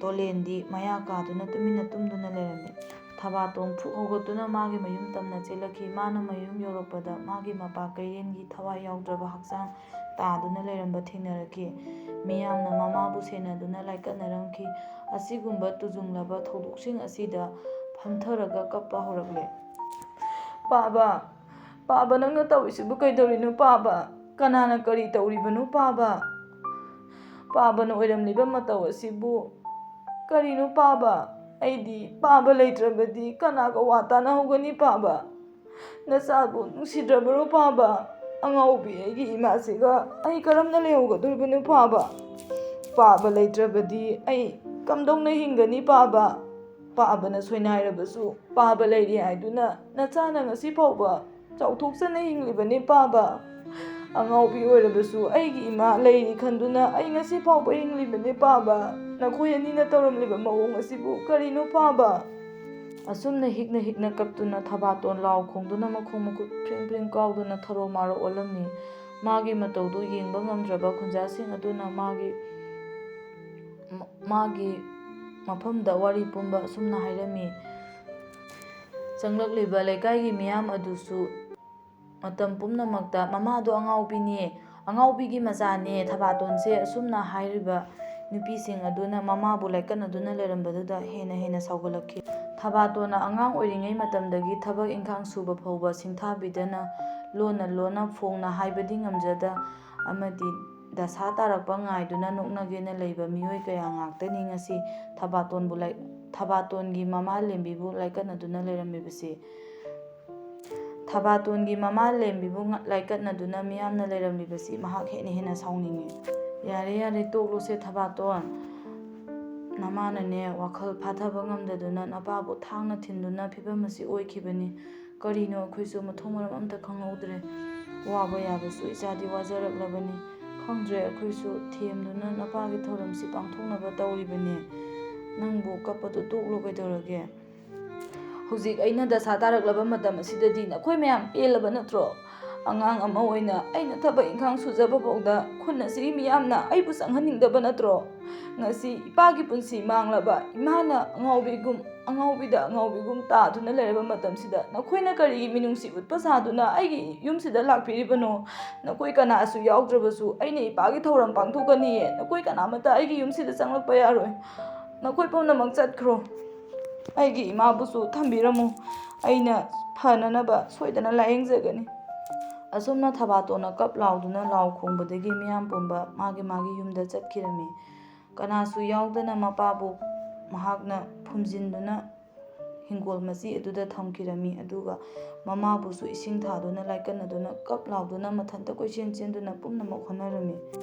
ꯇꯣꯂꯦꯟꯗꯤ ꯃꯌꯥ ꯀꯥꯗꯨꯅ ꯇꯨꯃꯤꯟꯅ ꯇꯨꯝꯗꯨꯅ ꯂꯩꯔꯝꯃꯤ꯫ ꯊꯕꯥꯇꯣꯟ ꯐꯨꯛ ꯍꯧꯒꯠꯇꯨꯅ ꯃꯥꯒꯤ ꯃꯌꯨꯝ ꯇꯝꯅ ꯆꯦꯜꯂꯛꯈꯤ꯫ ꯃꯥꯅ ꯃꯌꯨꯝ ꯌꯧꯔꯛꯄꯗ ꯃꯥꯒꯤ ꯃꯄꯥ ꯀꯩꯔꯦꯟꯒꯤ ꯊꯋꯥꯏ ꯌꯥꯎꯗ꯭ꯔꯕ ꯍꯛꯆꯥꯡ ꯇꯥꯗꯨꯅ ꯂꯩꯔꯝꯕ ꯊꯦꯡꯅꯔꯛꯈꯤ꯫ ꯃꯤꯌꯥꯝꯅ ꯃꯃꯥꯕꯨ ꯁꯦꯟꯅꯗꯨꯅ ꯂꯥꯏꯀꯠꯅꯔꯝꯈꯤ꯫ ꯑꯁꯤꯒꯨꯝꯕ ꯇꯨꯖꯨꯡꯂꯕ ꯊꯧꯗꯣꯛꯁꯤꯡ ꯑꯁꯤꯗ ꯐꯝꯊꯔꯒ ꯀꯞꯄ ꯍꯧꯔꯛꯂꯦ꯫ "ꯄꯥꯕ, ꯄꯥꯕ, ꯅꯪꯅ ꯇꯧꯔꯤꯁꯤꯕꯨ ꯀꯩꯗꯧꯔꯤꯅꯣ ꯄꯥꯕ? ꯀꯅꯥꯅ ꯀꯔꯤ ꯇꯧꯔꯤꯕꯅꯣ ꯄꯥꯕ? ꯄꯥꯕꯅ ꯑꯣꯏꯔꯝꯂꯤꯕ ꯃꯇꯧ ꯑꯁꯤꯕꯨ ꯀꯔꯤꯅꯣ ꯄꯥꯕ? ꯑꯩꯗꯤ ꯄꯥꯕ ꯂꯩꯇ꯭ꯔꯕꯗꯤ ꯀꯅꯥꯒ ꯋꯥ ꯇꯥꯟꯅꯍꯧꯒꯅꯤ ꯄꯥꯕ? ꯅꯆꯥꯕꯨ ꯅꯨꯡꯁꯤꯗ꯭ꯔꯕꯔꯣ ꯄꯥꯕ? ꯑꯉꯥꯎꯕꯤ ꯑꯩꯒꯤ ꯏꯃꯥꯁꯤꯒ ꯑꯩ ꯀꯔꯝꯅ ꯂꯩꯍꯧꯒꯗꯧꯔꯤꯕꯅꯣ ꯄꯥꯕ? ꯄꯥꯕ ꯂꯩꯇ꯭ꯔꯕꯗꯤ ꯑꯩ ꯀꯝꯗꯧꯅ ꯍꯤꯡꯒꯅꯤ ꯄꯥꯕ? ꯄꯥꯕꯅ ꯁꯣꯏꯅꯥꯏꯔꯕꯁꯨ ꯄꯥꯕ ꯂꯩꯔꯤ ꯍꯥꯏꯗꯨꯅ ꯅꯆꯥꯅ ꯉꯁꯤ ꯐꯥꯎꯕ ꯆꯥꯎꯊꯣꯛꯆꯅ ꯍꯤꯡꯂꯤꯕꯅꯤ ꯄꯥꯕ꯫ ꯑꯉꯥꯎꯕꯤ ꯑꯣꯏꯔꯕꯁꯨ ꯑꯩꯒꯤ ꯏꯃꯥ ꯂꯩꯔꯤ ꯈꯟꯗꯨꯅ ꯑꯩ ꯉꯁꯤ ꯐꯥꯎꯕ ꯍꯤꯡꯂꯤꯕꯅꯤ ꯄꯥꯕ꯫ ꯅꯈꯣꯏ ꯑꯅꯤꯅ ꯇꯧꯔꯝꯂꯤꯕ ꯃꯑꯣꯡ ꯑꯁꯤꯕꯨ ꯀꯔꯤꯅꯣ ꯄꯥꯕ?" ꯑꯁꯨꯝꯅ ꯍꯤꯛꯅ ꯍꯤꯛꯅ ꯀꯞꯇꯨꯅ ꯊꯕꯥꯇꯣꯟ ꯂꯥꯎ ꯈꯣꯡꯗꯨꯅ ꯃꯈꯣꯡ ꯃꯈꯨꯠ ꯐ꯭ꯔꯤꯡ ꯐ꯭ꯔꯤꯡ ꯀꯥꯎꯗꯨꯅ ꯊꯔꯣ ꯃꯥꯔꯣ ꯑꯣꯜꯂꯝꯃꯤ꯫ ꯃꯥꯒꯤ ꯃꯇꯧꯗꯨ ꯌꯦꯡꯕ ꯉꯝꯗ꯭ꯔꯕ ꯈꯨꯟꯖꯥꯁꯤꯡ ꯑꯗꯨꯅ ꯃꯥꯒꯤ ꯃꯐꯝꯗ ꯋꯥꯔꯤ ꯄꯨꯝꯕ ꯑꯁꯨꯝꯅ ꯍꯥꯏꯔꯝꯃꯤ꯫ ꯆꯪꯂꯛꯂꯤꯕ ꯂꯩꯀꯥꯏꯒꯤ ꯃꯤꯌꯥꯝ ꯑꯗꯨꯁꯨ ꯃꯇꯝ ꯄꯨꯝꯅꯃꯛꯇ ꯃꯃꯥꯗꯣ ꯑꯉꯥꯎꯕꯤꯅꯦ, ꯑꯉꯥꯎꯕꯤꯒꯤ ꯃꯆꯥꯅꯦ, ꯊꯕꯥꯇꯣꯟꯁꯦ ꯑꯁꯨꯝꯅ ꯍꯥꯏꯔꯤꯕ ꯅꯨꯄꯤꯁꯤꯡ ꯑꯗꯨꯅ ꯃꯃꯥꯕꯨ ꯂꯥꯏꯀꯠꯅꯗꯨꯅ ꯂꯩꯔꯝꯕꯗꯨꯗ ꯍꯦꯟꯅ ꯁꯥꯎꯒꯠꯂꯛꯈꯤ꯫ ꯊꯕꯥꯇꯣꯟꯅ ꯑꯉꯥꯡ ꯑꯣꯏꯔꯤꯉꯩ ꯃꯇꯝꯗꯒꯤ ꯊꯕꯛ ꯏꯪꯈꯥꯡ ꯁꯨꯕ ꯐꯥꯎꯕ ꯁꯤꯡꯊꯥꯕꯤꯗꯅ ꯂꯣꯟꯅ ꯐꯣꯡꯅ ꯍꯥꯏꯕꯗꯤ ꯉꯝꯖꯗ ꯑꯃꯗꯤ ꯗꯁꯥ ꯇꯥꯔꯛꯄ ꯉꯥꯏꯗꯨꯅ ꯅꯣꯛꯅꯒꯦꯅ ꯂꯩꯕ ꯃꯤꯑꯣꯏ ꯀꯌꯥ ꯉꯥꯛꯇꯅꯤ ꯉꯁꯤ ꯊꯕꯥꯇꯣꯟꯒꯤ ꯃꯃꯥꯂꯦꯝꯕꯤꯕꯨ ꯂꯥꯏꯀꯠꯅꯗꯨꯅ ꯂꯩꯔꯝꯂꯤꯕꯁꯤ꯫ ꯊꯕꯥꯇꯣꯟꯒꯤ ꯃꯃꯥꯂꯦꯝꯕꯤꯕꯨ ꯂꯥꯏꯀꯠꯅꯗꯨꯅ ꯃꯤꯌꯥꯝꯅ ꯂꯩꯔꯝꯂꯤꯕꯁꯤ ꯃꯍꯥꯛ ꯍꯦꯟꯅ ꯁꯥꯎꯅꯤꯡꯉꯤ꯫ ꯌꯥꯔꯦ ꯇꯣꯛꯂꯣꯁꯦ ꯊꯕꯥꯇꯣꯟ, ꯅꯃꯥꯅꯅꯦ ꯋꯥꯈꯜ ꯐꯥꯊꯕ ꯉꯝꯗꯗꯨꯅ ꯅꯄꯥꯕꯨ ꯊꯥꯡꯅ ꯊꯤꯟꯗꯨꯅ ꯐꯤꯚꯝ ꯑꯁꯤ ꯑꯣꯏꯈꯤꯕꯅꯤ꯫ ꯀꯔꯤꯅꯣ ꯑꯩꯈꯣꯏꯁꯨ ꯃꯊꯣꯡ ꯃꯔꯝ ꯑꯝꯇ ꯈꯪꯍꯧꯗ꯭ꯔꯦ꯫ ꯋꯥꯕ ꯌꯥꯕꯁꯨ ꯏꯆꯥꯗꯤ ꯋꯥꯖꯔꯛꯂꯕꯅꯤ꯫ ꯈꯪꯗ꯭ꯔꯦ ꯑꯩꯈꯣꯏꯁꯨ ꯊꯦꯝꯗꯨꯅ ꯅꯄꯥꯒꯤ ꯊꯧꯔꯝꯁꯤ ꯄꯥꯡꯊꯣꯛꯅꯕ ꯇꯧꯔꯤꯕꯅꯤ꯫ ꯅꯪꯕꯨ ꯀꯞꯄꯗꯨ ꯇꯣꯛꯂꯣ ꯀꯩꯗꯧꯔꯒꯦ? ꯍꯧꯖꯤꯛ ꯑꯩꯅ ꯗꯁꯥ ꯇꯥꯔꯛꯂꯕ ꯃꯇꯝ ꯑꯁꯤꯗꯗꯤ ꯅꯈꯣꯏ ꯃꯌꯥꯝ ꯄꯦꯜꯂꯕ ꯅꯠꯇ꯭ꯔꯣ? ꯑꯉꯥꯡ ꯑꯃ ꯑꯣꯏꯅ ꯑꯩꯅ ꯊꯕꯛ ꯏꯪꯈꯥꯡ ꯁꯨꯖꯕ ꯐꯥꯎꯗ ꯈꯨꯟ ꯑꯁꯤꯒꯤ ꯃꯤꯌꯥꯝꯅ ꯑꯩꯕꯨ ꯆꯪꯍꯟꯅꯤꯡꯗꯕ ꯅꯠꯇ꯭ꯔꯣ? ꯉꯁꯤ ꯏꯄꯥꯒꯤ ꯄꯨꯟꯁꯤ ꯃꯥꯡꯂꯕ ꯏꯃꯥꯅ ꯑꯉꯥꯎꯕꯤꯗ ꯑꯉꯥꯎꯕꯤꯒꯨꯝ ꯇꯥꯗꯨꯅ ꯂꯩꯔꯕ ꯃꯇꯝꯁꯤꯗ ꯅꯈꯣꯏꯅ ꯀꯔꯤꯒꯤ ꯃꯤꯅꯨꯡꯁꯤ ꯎꯠꯄ ꯁꯥꯗꯨꯅ ꯑꯩꯒꯤ ꯌꯨꯝꯁꯤꯗ ꯂꯥꯛꯄꯤꯔꯤꯕꯅꯣ? ꯅꯈꯣꯏ ꯀꯅꯥꯁꯨ ꯌꯥꯎꯗ꯭ꯔꯕꯁꯨ ꯑꯩꯅ ꯏꯄꯥꯒꯤ ꯊꯧꯔꯝ ꯄꯥꯡꯊꯣꯛꯀꯅꯤꯌꯦ ꯅꯈꯣꯏ ꯀꯅꯥꯃꯠꯇ ꯑꯩꯒꯤ ꯌꯨꯝꯁꯤꯗ ꯆꯪꯂꯛꯄ ꯌꯥꯔꯣꯏ꯫ ꯅꯈꯣꯏ ꯄꯨꯝꯅꯃꯛ ꯆꯠꯈ꯭ꯔꯣ꯫ ꯑꯩꯒꯤ ꯏꯃꯥꯕꯨꯁꯨ ꯊꯝꯕꯤꯔꯝꯃꯨ꯫ ꯑꯩꯅ ꯐꯅꯅꯕ ꯁꯣꯏꯗꯅ ꯂꯥꯌꯦꯡꯖꯒꯅꯤ꯫ ꯑꯁꯨꯝꯅ ꯊꯕꯥꯇꯣꯟꯅ ꯀꯞ ꯂꯥꯎꯗꯨꯅ ꯂꯥꯎ ꯈꯣꯡꯕꯗꯒꯤ ꯃꯤꯌꯥꯝ ꯄꯨꯝꯕ ꯃꯥꯒꯤ ꯌꯨꯝꯗ ꯆꯠꯈꯤꯔꯝꯃꯤ꯫ ꯀꯅꯥꯁꯨ ꯌꯥꯎꯗꯅ ꯃꯄꯥꯕꯨ ꯃꯍꯥꯛꯅ ꯐꯨꯝꯖꯤꯟꯗꯨꯅ ꯍꯤꯡꯒꯣꯜ ꯃꯆꯤ ꯑꯗꯨꯗ ꯊꯝꯈꯤꯔꯝꯃꯤ꯫ ꯑꯗꯨꯒ ꯃꯃꯥꯕꯨꯁꯨ ꯏꯁꯤꯡ ꯊꯥꯗꯨꯅ ꯂꯥꯏꯀꯠꯅꯗꯨꯅ ꯀꯞ ꯂꯥꯎꯗꯨꯅ ꯃꯊꯟꯇ ꯀꯣꯏꯆꯦꯟ ꯆꯦꯟꯗꯨꯅ ꯄꯨꯝꯅꯃꯛ ꯍꯣꯠꯅꯔꯝꯃꯤ꯫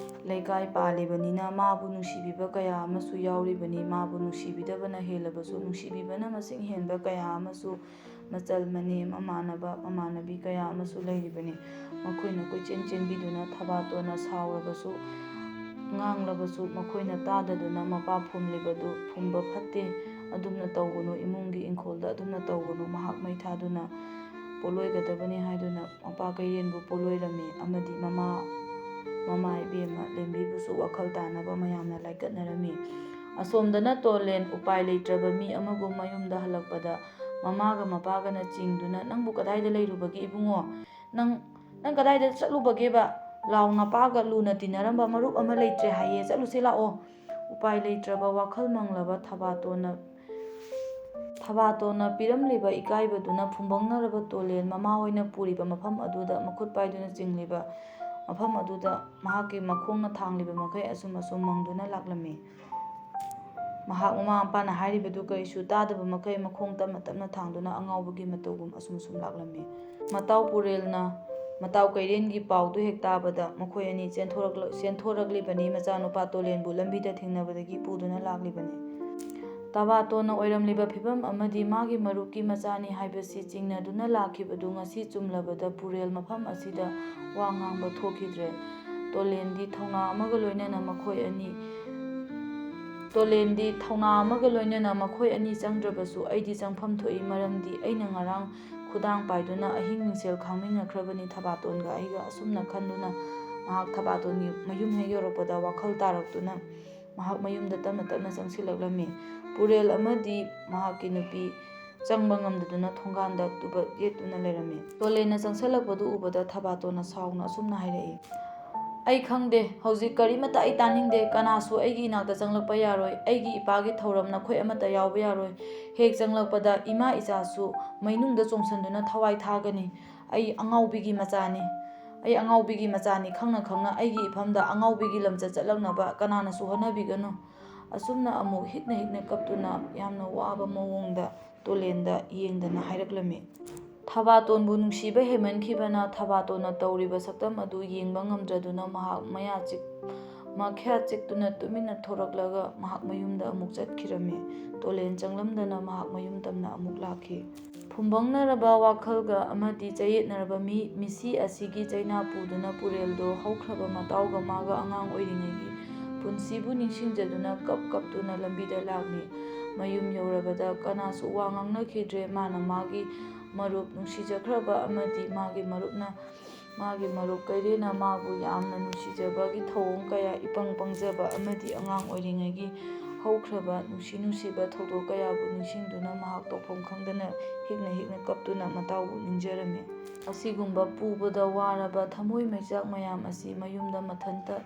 ꯂꯩꯀꯥꯏ ꯄꯥꯜꯂꯤꯕꯅꯤꯅ ꯃꯥꯕꯨ ꯅꯨꯡꯁꯤꯕꯤꯕ ꯀꯌꯥ ꯑꯃꯁꯨ ꯌꯥꯎꯔꯤꯕꯅꯤ꯫ ꯃꯥꯕꯨ ꯅꯨꯡꯁꯤꯕꯤꯗꯕꯅ ꯍꯦꯜꯂꯕꯁꯨ ꯅꯨꯡꯁꯤꯕꯤꯕꯅ ꯃꯁꯤꯡ ꯍꯦꯟꯕ ꯀꯌꯥ ꯑꯃꯁꯨ ꯃꯆꯜ ꯃꯅꯦ ꯃꯃꯥꯟꯅꯕ ꯃꯃꯥꯟꯅꯕꯤ ꯀꯌꯥ ꯑꯃꯁꯨ ꯂꯩꯔꯤꯕꯅꯤ꯫ ꯃꯈꯣꯏꯅ ꯀꯣꯏꯆꯦꯟ ꯆꯦꯟꯕꯤꯗꯨꯅ ꯊꯕꯥꯇꯣꯟꯅ ꯁꯥꯎꯔꯕꯁꯨ ꯉꯥꯡꯂꯕꯁꯨ ꯃꯈꯣꯏꯅ ꯇꯥꯗꯗꯨꯅ ꯃꯄꯥ ꯐꯨꯝꯂꯤꯕꯗꯨ ꯐꯨꯝꯕ ꯐꯠꯇꯦ, ꯑꯗꯨꯝꯅ ꯇꯧꯒꯅꯨ, ꯏꯃꯨꯡꯒꯤ ꯏꯪꯈꯣꯜꯗ ꯑꯗꯨꯝꯅ ꯇꯧꯒꯅꯨ, ꯃꯍꯥꯛ ꯃꯩ ꯊꯥꯗꯨꯅ ꯄꯣꯂꯣꯏꯒꯗꯕꯅꯤ ꯍꯥꯏꯗꯨꯅ ꯃꯄꯥ ꯀꯩꯔꯦꯟꯕꯨ ꯄꯣꯂꯣꯏꯔꯝꯃꯤ꯫ ꯑꯃꯗꯤ ꯃꯃꯥ ꯏꯕꯦꯝꯃ ꯂꯦꯝꯕꯤꯕꯨꯁꯨ ꯋꯥꯈꯜ ꯇꯥꯅꯕ ꯃꯌꯥꯝꯅ ꯂꯥꯏꯀꯠꯅꯔꯝꯃꯤ꯫ ꯑꯁꯣꯝꯗꯅ ꯇꯣꯂꯦꯟ ꯎꯄꯥꯏ ꯂꯩꯇ꯭ꯔꯕ ꯃꯤ ꯑꯃꯒꯨꯝ ꯃꯌꯨꯝꯗ ꯍꯜꯂꯛꯄꯗ ꯃꯃꯥꯒ ꯃꯄꯥꯒꯅ ꯆꯤꯡꯗꯨꯅ "ꯅꯪꯕꯨ ꯀꯗꯥꯏꯗ ꯂꯩꯔꯨꯕꯒꯦ ꯏꯕꯨꯡꯉꯣ? ꯅꯪ ꯀꯗꯥꯏꯗ ꯆꯠꯂꯨꯕꯒꯦꯕ? ꯂꯥꯎ ꯅꯄꯥꯒ ꯂꯨꯅ ꯇꯤꯟꯅꯔꯝꯕ ꯃꯔꯨꯞ ꯑꯃ ꯂꯩꯇ꯭ꯔꯦ ꯍꯥꯏꯌꯦ, ꯆꯠꯂꯨꯁꯦ ꯂꯥꯛꯑꯣ"꯫ ꯎꯄꯥꯏ ꯂꯩꯇ꯭ꯔꯕ ꯋꯥꯈꯜ ꯃꯪꯂꯕ ꯊꯕꯥꯇꯣꯟꯅ ꯄꯤꯔꯝꯂꯤꯕ ꯏꯀꯥꯏꯕꯗꯨꯅ ꯐꯨꯝꯕꯪꯅꯔꯕ ꯇꯣꯂꯦꯟ ꯃꯃꯥꯍꯣꯏꯅ ꯄꯨꯔꯤꯕ ꯃꯐꯝ ꯑꯗꯨꯗ ꯃꯈꯨꯠ ꯄꯥꯏꯗꯨꯅ ꯆꯤꯡꯂꯤꯕ ꯃꯐꯝ ꯑꯗꯨꯗ ꯃꯍꯥꯛꯀꯤ ꯃꯈꯣꯡꯅ ꯊꯥꯡꯂꯤꯕ ꯃꯈꯩ ꯑꯁꯨꯝ ꯃꯪꯗꯨꯅ ꯂꯥꯛꯂꯝꯃꯤ꯫ ꯃꯍꯥꯛ ꯃꯃꯥ ꯃꯄꯥꯅ ꯍꯥꯏꯔꯤꯕꯗꯨ ꯀꯔꯤꯁꯨ ꯇꯥꯗꯕ ꯃꯈꯩ ꯃꯈꯣꯡ ꯇꯞꯅ ꯊꯥꯡꯗꯨꯅ ꯑꯉꯥꯎꯕꯒꯤ ꯃꯇꯧꯒꯨꯝ ꯑꯁꯨꯝ ꯂꯥꯛꯂꯝꯃꯤ꯫ ꯃꯇꯥꯎ ꯄꯨꯔꯦꯜꯅ ꯃꯇꯥꯎ ꯀꯩꯔꯦꯟꯒꯤ ꯄꯥꯎꯗꯨ ꯍꯦꯛ ꯇꯥꯕꯗ ꯃꯈꯣꯏ ꯑꯅꯤ ꯆꯦꯟꯊꯣꯔꯛꯂꯤꯕꯅꯤ꯫ ꯃꯆꯥꯅꯨꯄꯥ ꯇꯣꯂꯦꯟꯕꯨ ꯂꯝꯕꯤꯗ ꯊꯦꯡꯅꯕꯗꯒꯤ ꯄꯨꯗꯨꯅ ꯂꯥꯛꯂꯤꯕꯅꯤ꯫ ꯊꯕꯥꯇꯣꯟꯅ ꯑꯣꯏꯔꯝꯂꯤꯕ ꯐꯤꯚꯝ ꯑꯃꯗꯤ ꯃꯥꯒꯤ ꯃꯔꯨꯞꯀꯤ ꯃꯆꯥꯅꯤ ꯍꯥꯏꯕꯁꯤ ꯆꯤꯡꯅꯗꯨꯅ ꯂꯥꯛꯈꯤꯕꯗꯨ ꯉꯁꯤ ꯆꯨꯝꯂꯕꯗ ꯄꯨꯔꯦꯜ ꯃꯐꯝ ꯑꯁꯤꯗ ꯋꯥ ꯉꯥꯡꯕ ꯊꯣꯛꯈꯤꯗ꯭ꯔꯦ꯫ ꯇꯣꯂꯦꯟꯗꯤ ꯊꯧꯅꯥ ꯑꯃꯒ ꯂꯣꯏꯅꯅ ꯃꯈꯣꯏ ꯑꯅꯤ ꯆꯪꯗ꯭ꯔꯕꯁꯨ ꯑꯩꯗꯤ ꯆꯪꯐꯝ ꯊꯣꯛꯏ, ꯃꯔꯝꯗꯤ ꯑꯩꯅ ꯉꯔꯥꯡ ꯈꯨꯗꯥꯡ ꯄꯥꯏꯗꯨꯅ ꯑꯍꯤꯡ ꯃꯤꯡꯁꯦꯜ ꯈꯥꯡꯃꯤꯟꯅꯈ꯭ꯔꯕꯅꯤ ꯊꯕꯥꯇꯣꯟꯒ ꯑꯩꯒ꯫ ꯑꯁꯨꯝꯅ ꯈꯟꯗꯨꯅ ꯃꯍꯥꯛ ꯊꯕꯥꯇꯣꯟꯒꯤ ꯃꯌꯨꯝ ꯍꯦꯛ ꯌꯧꯔꯛꯄꯗ ꯋꯥꯈꯜ ꯇꯥꯔꯛꯇꯨꯅ ꯃꯍꯥꯛ ꯃꯌꯨꯝꯗ ꯇꯞꯅ ꯆꯪꯁꯤꯜꯂꯛꯂꯝꯃꯤ꯫ ꯄꯨꯔꯦꯜ ꯑꯃꯗꯤ ꯃꯍꯥꯛꯀꯤ ꯅꯨꯄꯤ ꯆꯪꯕ ꯉꯝꯗꯗꯨꯅ ꯊꯣꯡꯒꯥꯟꯗ ꯇꯨꯕꯠ ꯌꯦꯠꯇꯨꯅ ꯂꯩꯔꯝꯃꯤ꯫ ꯇꯣꯂꯦꯟꯅ ꯆꯪꯁꯤꯜꯂꯛꯄꯗꯨ ꯎꯕꯗ ꯊꯕꯥꯇꯣꯟꯅ ꯁꯥꯎꯅ ꯑꯁꯨꯝꯅ ꯍꯥꯏꯔꯛꯏ: "ꯑꯩ ꯈꯪꯗꯦ, ꯍꯧꯖꯤꯛ ꯀꯔꯤꯃꯠꯇ ꯑꯩ ꯇꯥꯅꯤꯡꯗꯦ꯫ ꯀꯅꯥꯁꯨ ꯑꯩꯒꯤ ꯏꯅꯥꯛꯇ ꯆꯪꯂꯛꯄ ꯌꯥꯔꯣꯏ꯫ ꯑꯩꯒꯤ ꯏꯄꯥꯒꯤ ꯊꯧꯔꯝ ꯅꯈꯣꯏ ꯑꯃꯠꯇ ꯌꯥꯎꯕ ꯌꯥꯔꯣꯏ꯫ ꯍꯦꯛ ꯆꯪꯂꯛꯄꯗ ꯏꯃꯥ ꯏꯆꯥꯁꯨ ꯃꯩꯅꯨꯡꯗ ꯆꯣꯡꯁꯤꯟꯗꯨꯅ ꯊꯋꯥꯏ ꯊꯥꯒꯅꯤ꯫ ꯑꯩ ꯑꯉꯥꯎꯕꯤꯒꯤ ꯃꯆꯥꯅꯤ ꯈꯪꯅ ꯑꯩꯒꯤ ꯏꯐꯝꯗ ꯑꯉꯥꯎꯕꯤꯒꯤ ꯂꯝꯆꯠ ꯆꯠꯂꯛꯅꯕ ꯀꯅꯥꯅꯁꯨ ꯍꯣꯠꯅꯕꯤꯒꯅꯨ"꯫ ꯑꯁꯨꯝꯅ ꯑꯃꯨꯛ ꯍꯤꯛꯅ ꯀꯞꯇꯨꯅ ꯌꯥꯝꯅ ꯋꯥꯕ ꯃꯑꯣꯡꯗ ꯇꯣꯂꯦꯟꯗ ꯌꯦꯡꯗꯅ ꯍꯥꯏꯔꯛꯂꯝꯃꯤ꯫ ꯊꯕꯥꯇꯣꯟꯕꯨ ꯅꯨꯡꯁꯤꯕ ꯍꯦꯟꯃꯟꯈꯤꯕꯅ ꯊꯕꯥꯇꯣꯟꯅ ꯇꯧꯔꯤꯕ ꯁꯛꯇꯝ ꯑꯗꯨ ꯌꯦꯡꯕ ꯉꯝꯗ꯭ꯔꯗꯨꯅ ꯃꯍꯥꯛ ꯃꯈ꯭ꯌꯥꯠ ꯆꯤꯛꯇꯨꯅ ꯇꯨꯃꯤꯟꯅ ꯊꯣꯔꯛꯂꯒ ꯃꯍꯥꯛ ꯃꯌꯨꯝꯗ ꯑꯃꯨꯛ ꯆꯠꯈꯤꯔꯝꯃꯤ꯫ ꯇꯣꯂꯦꯟ ꯆꯪꯂꯝꯗꯅ ꯃꯍꯥꯛ ꯃꯌꯨꯝ ꯇꯝꯅ ꯑꯃꯨꯛ ꯂꯥꯛꯈꯤ꯫ ꯐꯨꯝꯕꯪꯅꯔꯕ ꯋꯥꯈꯜꯒ ꯑꯃꯗꯤ ꯆꯌꯦꯠꯅꯔꯕ ꯃꯤꯁꯤ ꯑꯁꯤꯒꯤ ꯆꯩꯅꯥ ꯄꯨꯗꯨꯅ ꯄꯨꯔꯦꯜꯗꯣ ꯍꯧꯈ꯭ꯔꯕ ꯃꯇꯥꯎꯒ ꯃꯥꯒ ꯑꯉꯥꯡ ꯑꯣꯏꯔꯤꯉꯩꯒꯤ ꯄꯨꯟꯁꯤꯕꯨ ꯅꯤꯡꯁꯤꯡꯖꯗꯨꯅ ꯀꯞꯇꯨꯅ ꯂꯝꯕꯤꯗ ꯂꯥꯛꯂꯤ꯫ ꯃꯌꯨꯝ ꯌꯧꯔꯕꯗ ꯀꯅꯥꯁꯨ ꯋꯥ ꯉꯥꯡꯅꯈꯤꯗ꯭ꯔꯦ꯫ ꯃꯥꯅ ꯃꯥꯒꯤ ꯃꯔꯨꯞ ꯅꯨꯡꯁꯤꯖꯈ꯭ꯔꯕ ꯑꯃꯗꯤ ꯃꯥꯒꯤ ꯃꯔꯨꯞ ꯀꯩꯔꯦꯟꯅ ꯃꯥꯕꯨ ꯌꯥꯝꯅ ꯅꯨꯡꯁꯤꯖꯕꯒꯤ ꯊꯧꯑꯣꯡ ꯀꯌꯥ ꯏꯄꯪ ꯄꯪꯖꯕ ꯑꯃꯗꯤ ꯑꯉꯥꯡ ꯑꯣꯏꯔꯤꯉꯩꯒꯤ ꯍꯧꯈ꯭ꯔꯕ ꯅꯨꯡꯁꯤ ꯅꯨꯡꯁꯤꯕ ꯊꯧꯗꯣꯛ ꯀꯌꯥꯕꯨ ꯅꯤꯡꯁꯤꯡꯗꯨꯅ ꯃꯍꯥꯛ ꯇꯧꯐꯝ ꯈꯪꯗꯅ ꯍꯤꯛꯅ ꯀꯞꯇꯨꯅ ꯃꯇꯥꯎꯕꯨ ꯅꯤꯡꯖꯔꯝꯃꯤ꯫ ꯑꯁꯤꯒꯨꯝꯕ ꯄꯨꯕꯗ ꯋꯥꯔꯕ ꯊꯃꯣꯏ ꯃꯩꯆꯥꯛ ꯃꯌꯥꯝ ꯑꯁꯤ ꯃꯌꯨꯝꯗ ꯃꯊꯟꯇ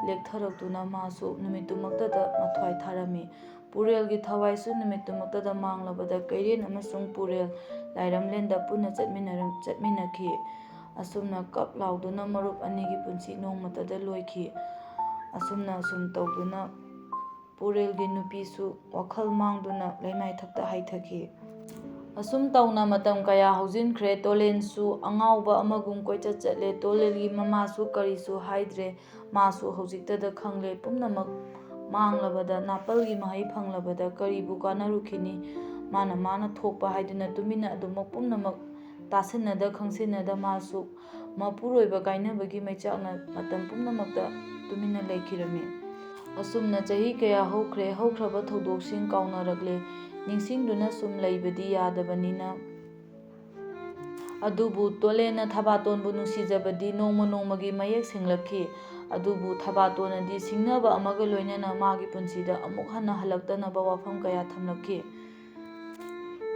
ꯂꯦꯛꯊꯔꯛꯇꯨꯅ ꯃꯥꯁꯨ ꯅꯨꯃꯤꯠꯇꯨꯃꯛꯇꯗ ꯃꯊ꯭ꯋꯥꯏ ꯊꯥꯔꯝꯃꯤ꯫ ꯄꯨꯔꯦꯜꯒꯤ ꯊꯋꯥꯏꯁꯨ ꯅꯨꯃꯤꯠꯇꯨꯃꯛꯇꯗ ꯃꯥꯡꯂꯕꯗ ꯀꯩꯔꯦꯟ ꯑꯃꯁꯨꯡ ꯄꯨꯔꯦꯜ ꯂꯥꯏꯔꯦꯝꯂꯦꯟꯗ ꯄꯨꯟꯅ ꯆꯠꯃꯤꯟꯅꯈꯤ꯫ ꯑꯁꯨꯝꯅ ꯀꯞ ꯂꯥꯎꯗꯨꯅ ꯃꯔꯨꯞ ꯑꯅꯤꯒꯤ ꯄꯨꯟꯁꯤ ꯅꯣꯡꯃꯇꯗ ꯂꯣꯏꯈꯤ꯫ ꯑꯁꯨꯝ ꯇꯧꯗꯨꯅ ꯄꯨꯔꯦꯜꯒꯤ ꯅꯨꯄꯤꯁꯨ ꯋꯥꯈꯜ ꯃꯥꯡꯗꯨꯅ ꯂꯩꯃꯥꯏꯊꯛꯇ ꯍꯥꯏꯊꯈꯤ꯫ ꯑꯁꯨꯝ ꯇꯧꯅ ꯃꯇꯝ ꯀꯌꯥ ꯍꯧꯖꯤꯟꯈ꯭ꯔꯦ꯫ ꯇꯣꯂꯦꯟꯁꯨ ꯑꯉꯥꯎꯕ ꯑꯃꯒꯨꯝ ꯀꯣꯏꯆꯠ ꯆꯠꯂꯦ꯫ ꯇꯣꯂꯦꯟꯒꯤ ꯃꯃꯥꯁꯨ ꯀꯔꯤꯁꯨ ꯍꯥꯏꯗ꯭ꯔꯦ꯫ ꯃꯥꯁꯨ ꯍꯧꯖꯤꯛꯇꯗ ꯈꯪꯂꯦ ꯄꯨꯝꯅꯃꯛ ꯃꯥꯡꯂꯕꯗ, ꯅꯥꯄꯜꯒꯤ ꯃꯍꯩ ꯐꯪꯂꯕꯗ ꯀꯔꯤꯕꯨ ꯀꯥꯟꯅꯔꯨꯈꯤꯅꯤ? ꯃꯥꯅ ꯊꯣꯛꯄ ꯍꯥꯏꯗꯨꯅ ꯇꯨꯃꯤꯟꯅ ꯑꯗꯨꯃꯛ ꯄꯨꯝꯅꯃꯛ ꯇꯥꯁꯤꯟꯅꯗ ꯈꯪꯁꯤꯟꯅꯗ ꯃꯥꯁꯨ ꯃꯄꯨꯔꯣꯏꯕ ꯀꯥꯏꯅꯕꯒꯤ ꯃꯩꯆꯥꯛꯅ ꯃꯇꯝ ꯄꯨꯝꯅꯃꯛꯇ ꯇꯨꯃꯤꯟꯅ ꯂꯩꯈꯤꯔꯝꯃꯤ꯫ ꯑꯁꯨꯝꯅ ꯆꯍꯤ ꯀꯌꯥ ꯍꯧꯈ꯭ꯔꯦ꯫ ꯍꯧꯈ꯭ꯔꯕ ꯊꯧꯗꯣꯛꯁꯤꯡ ꯀꯥꯎꯅꯔꯛꯂꯦ꯫ ꯅꯤꯡꯁꯤꯡꯗꯨꯅ ꯁꯨꯝ ꯂꯩꯕꯗꯤ ꯌꯥꯗꯕꯅꯤꯅ꯫ ꯑꯗꯨꯕꯨ ꯇꯣꯂꯦꯟꯅ ꯊꯕꯥꯇꯣꯟꯕꯨ ꯅꯨꯡꯁꯤꯖꯕꯗꯤ ꯅꯣꯡꯃ ꯅꯣꯡꯃꯒꯤ ꯃꯌꯦꯛ ꯁꯦꯡꯂꯛꯈꯤ꯫ ꯑꯗꯨꯕꯨ ꯊꯕꯥꯇꯣꯟꯅꯗꯤ ꯁꯤꯡꯅꯕ ꯑꯃꯒ ꯂꯣꯏꯅꯅ ꯃꯥꯒꯤ ꯄꯨꯟꯁꯤꯗ ꯑꯃꯨꯛ ꯍꯟꯅ ꯍꯜꯂꯛꯇꯅꯕ ꯋꯥꯐꯝ ꯀꯌꯥ ꯊꯝꯂꯛꯈꯤ꯫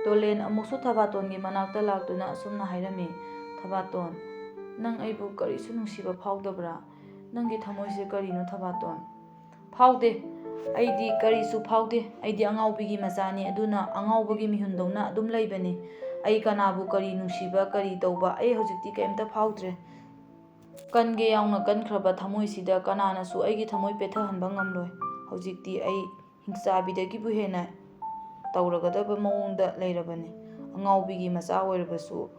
ꯇꯣꯂꯦꯟ ꯑꯃꯨꯛꯁꯨ ꯊꯕꯥꯇꯣꯟꯒꯤ ꯃꯅꯥꯛꯇ ꯂꯥꯛꯇꯨꯅ ꯑꯁꯨꯝꯅ ꯍꯥꯏꯔꯝꯃꯤ, "ꯊꯕꯥꯇꯣꯟ, ꯅꯪ ꯑꯩꯕꯨ ꯀꯔꯤꯁꯨ ꯅꯨꯡꯁꯤꯕ ꯐꯥꯎꯗꯕ꯭ꯔꯥ? ꯅꯪꯒꯤ ꯊꯃꯣꯏꯁꯦ ꯀꯔꯤꯅꯣ ꯊꯕꯥꯇꯣꯟ?" "ꯐꯥꯎꯗꯦ, ꯑꯩꯗꯤ ꯀꯔꯤꯁꯨ ꯐꯥꯎꯗꯦ꯫ ꯑꯩꯗꯤ ꯑꯉꯥꯎꯕꯤꯒꯤ ꯃꯆꯥꯅꯤ꯫ ꯑꯗꯨꯅ ꯑꯉꯥꯎꯕꯒꯤ ꯃꯤꯍꯨꯟꯗꯧꯅ ꯑꯗꯨꯝ ꯂꯩꯕꯅꯤ꯫ ꯑꯩ ꯀꯅꯥꯕꯨ ꯀꯔꯤ ꯅꯨꯡꯁꯤꯕ, ꯀꯔꯤ ꯇꯧꯕ ꯑꯩ ꯍꯧꯖꯤꯛꯇꯤ ꯀꯩꯝꯇ ꯐꯥꯎꯗ꯭ꯔꯦ꯫ ꯀꯟꯒꯦ ꯌꯥꯎꯅ ꯀꯟꯈ꯭ꯔꯕ ꯊꯃꯣꯏꯁꯤꯗ ꯀꯅꯥꯅꯁꯨ ꯑꯩꯒꯤ ꯊꯃꯣꯏ ꯄꯦꯠꯊꯍꯟꯕ ꯉꯝꯂꯣꯏ꯫ ꯍꯧꯖꯤꯛꯇꯤ ꯑꯩ ꯍꯤꯡꯆꯥꯕꯤꯗꯒꯤꯕꯨ ꯍꯦꯟꯅ ꯇꯧꯔꯒꯗꯕ ꯃꯑꯣꯡꯗ ꯂꯩꯔꯕꯅꯤ꯫ ꯑꯉꯥꯎꯕꯤꯒꯤ ꯃꯆꯥ ꯑꯣꯏꯔꯕꯁꯨ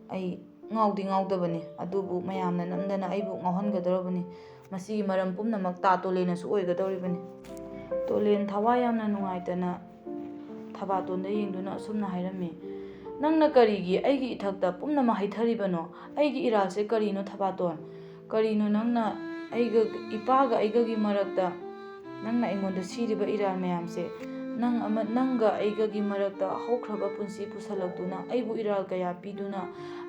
ꯑꯩ ꯉꯥꯎꯗꯤ ꯉꯥꯎꯗꯕꯅꯤ꯫ ꯑꯗꯨꯕꯨ ꯃꯌꯥꯝꯅ ꯅꯝꯗꯅ ꯑꯩꯕꯨ ꯉꯥꯎꯍꯟꯒꯗꯧꯔꯕꯅꯤ꯫ ꯃꯁꯤꯒꯤ ꯃꯔꯝ ꯄꯨꯝꯅꯃꯛ ꯇꯥ ꯇꯣꯂꯦꯟꯅꯁꯨ ꯑꯣꯏꯒꯗꯧꯔꯤꯕꯅꯤ." ꯇꯣꯂꯦꯟ ꯊꯋꯥꯏ ꯌꯥꯝꯅ ꯅꯨꯡꯉꯥꯏꯇꯅ ꯊꯕꯥꯇꯣꯟꯗ ꯌꯦꯡꯗꯨꯅ ꯑꯁꯨꯝꯅ ꯍꯥꯏꯔꯝꯃꯤ, "ꯅꯪꯅ ꯀꯔꯤꯒꯤ ꯑꯩꯒꯤ ꯏꯊꯛꯇ ꯄꯨꯝꯅꯃꯛ ꯍꯩꯊꯔꯤꯕꯅꯣ? ꯑꯩꯒꯤ ꯏꯔꯥꯜꯁꯦ ꯀꯔꯤꯅꯣ ꯊꯕꯥꯇꯣꯟ? ꯀꯔꯤꯅꯣ ꯅꯪꯅ ꯏꯄꯥꯒ ꯑꯩꯒꯒꯤ ꯃꯔꯛꯇ ꯅꯪꯅ ꯑꯩꯉꯣꯟꯗ ꯁꯤꯔꯤꯕ ꯏꯔꯥꯜ ꯃꯌꯥꯝꯁꯦ? ꯅꯪꯒ ꯑꯩꯒꯒꯤ ꯃꯔꯛꯇ ꯍꯧꯈ꯭ꯔꯕ ꯄꯨꯟꯁꯤ ꯄꯨꯁꯜꯂꯛꯇꯨꯅ ꯑꯩꯕꯨ ꯏꯔꯥꯜ ꯀꯌꯥ ꯄꯤꯗꯨꯅ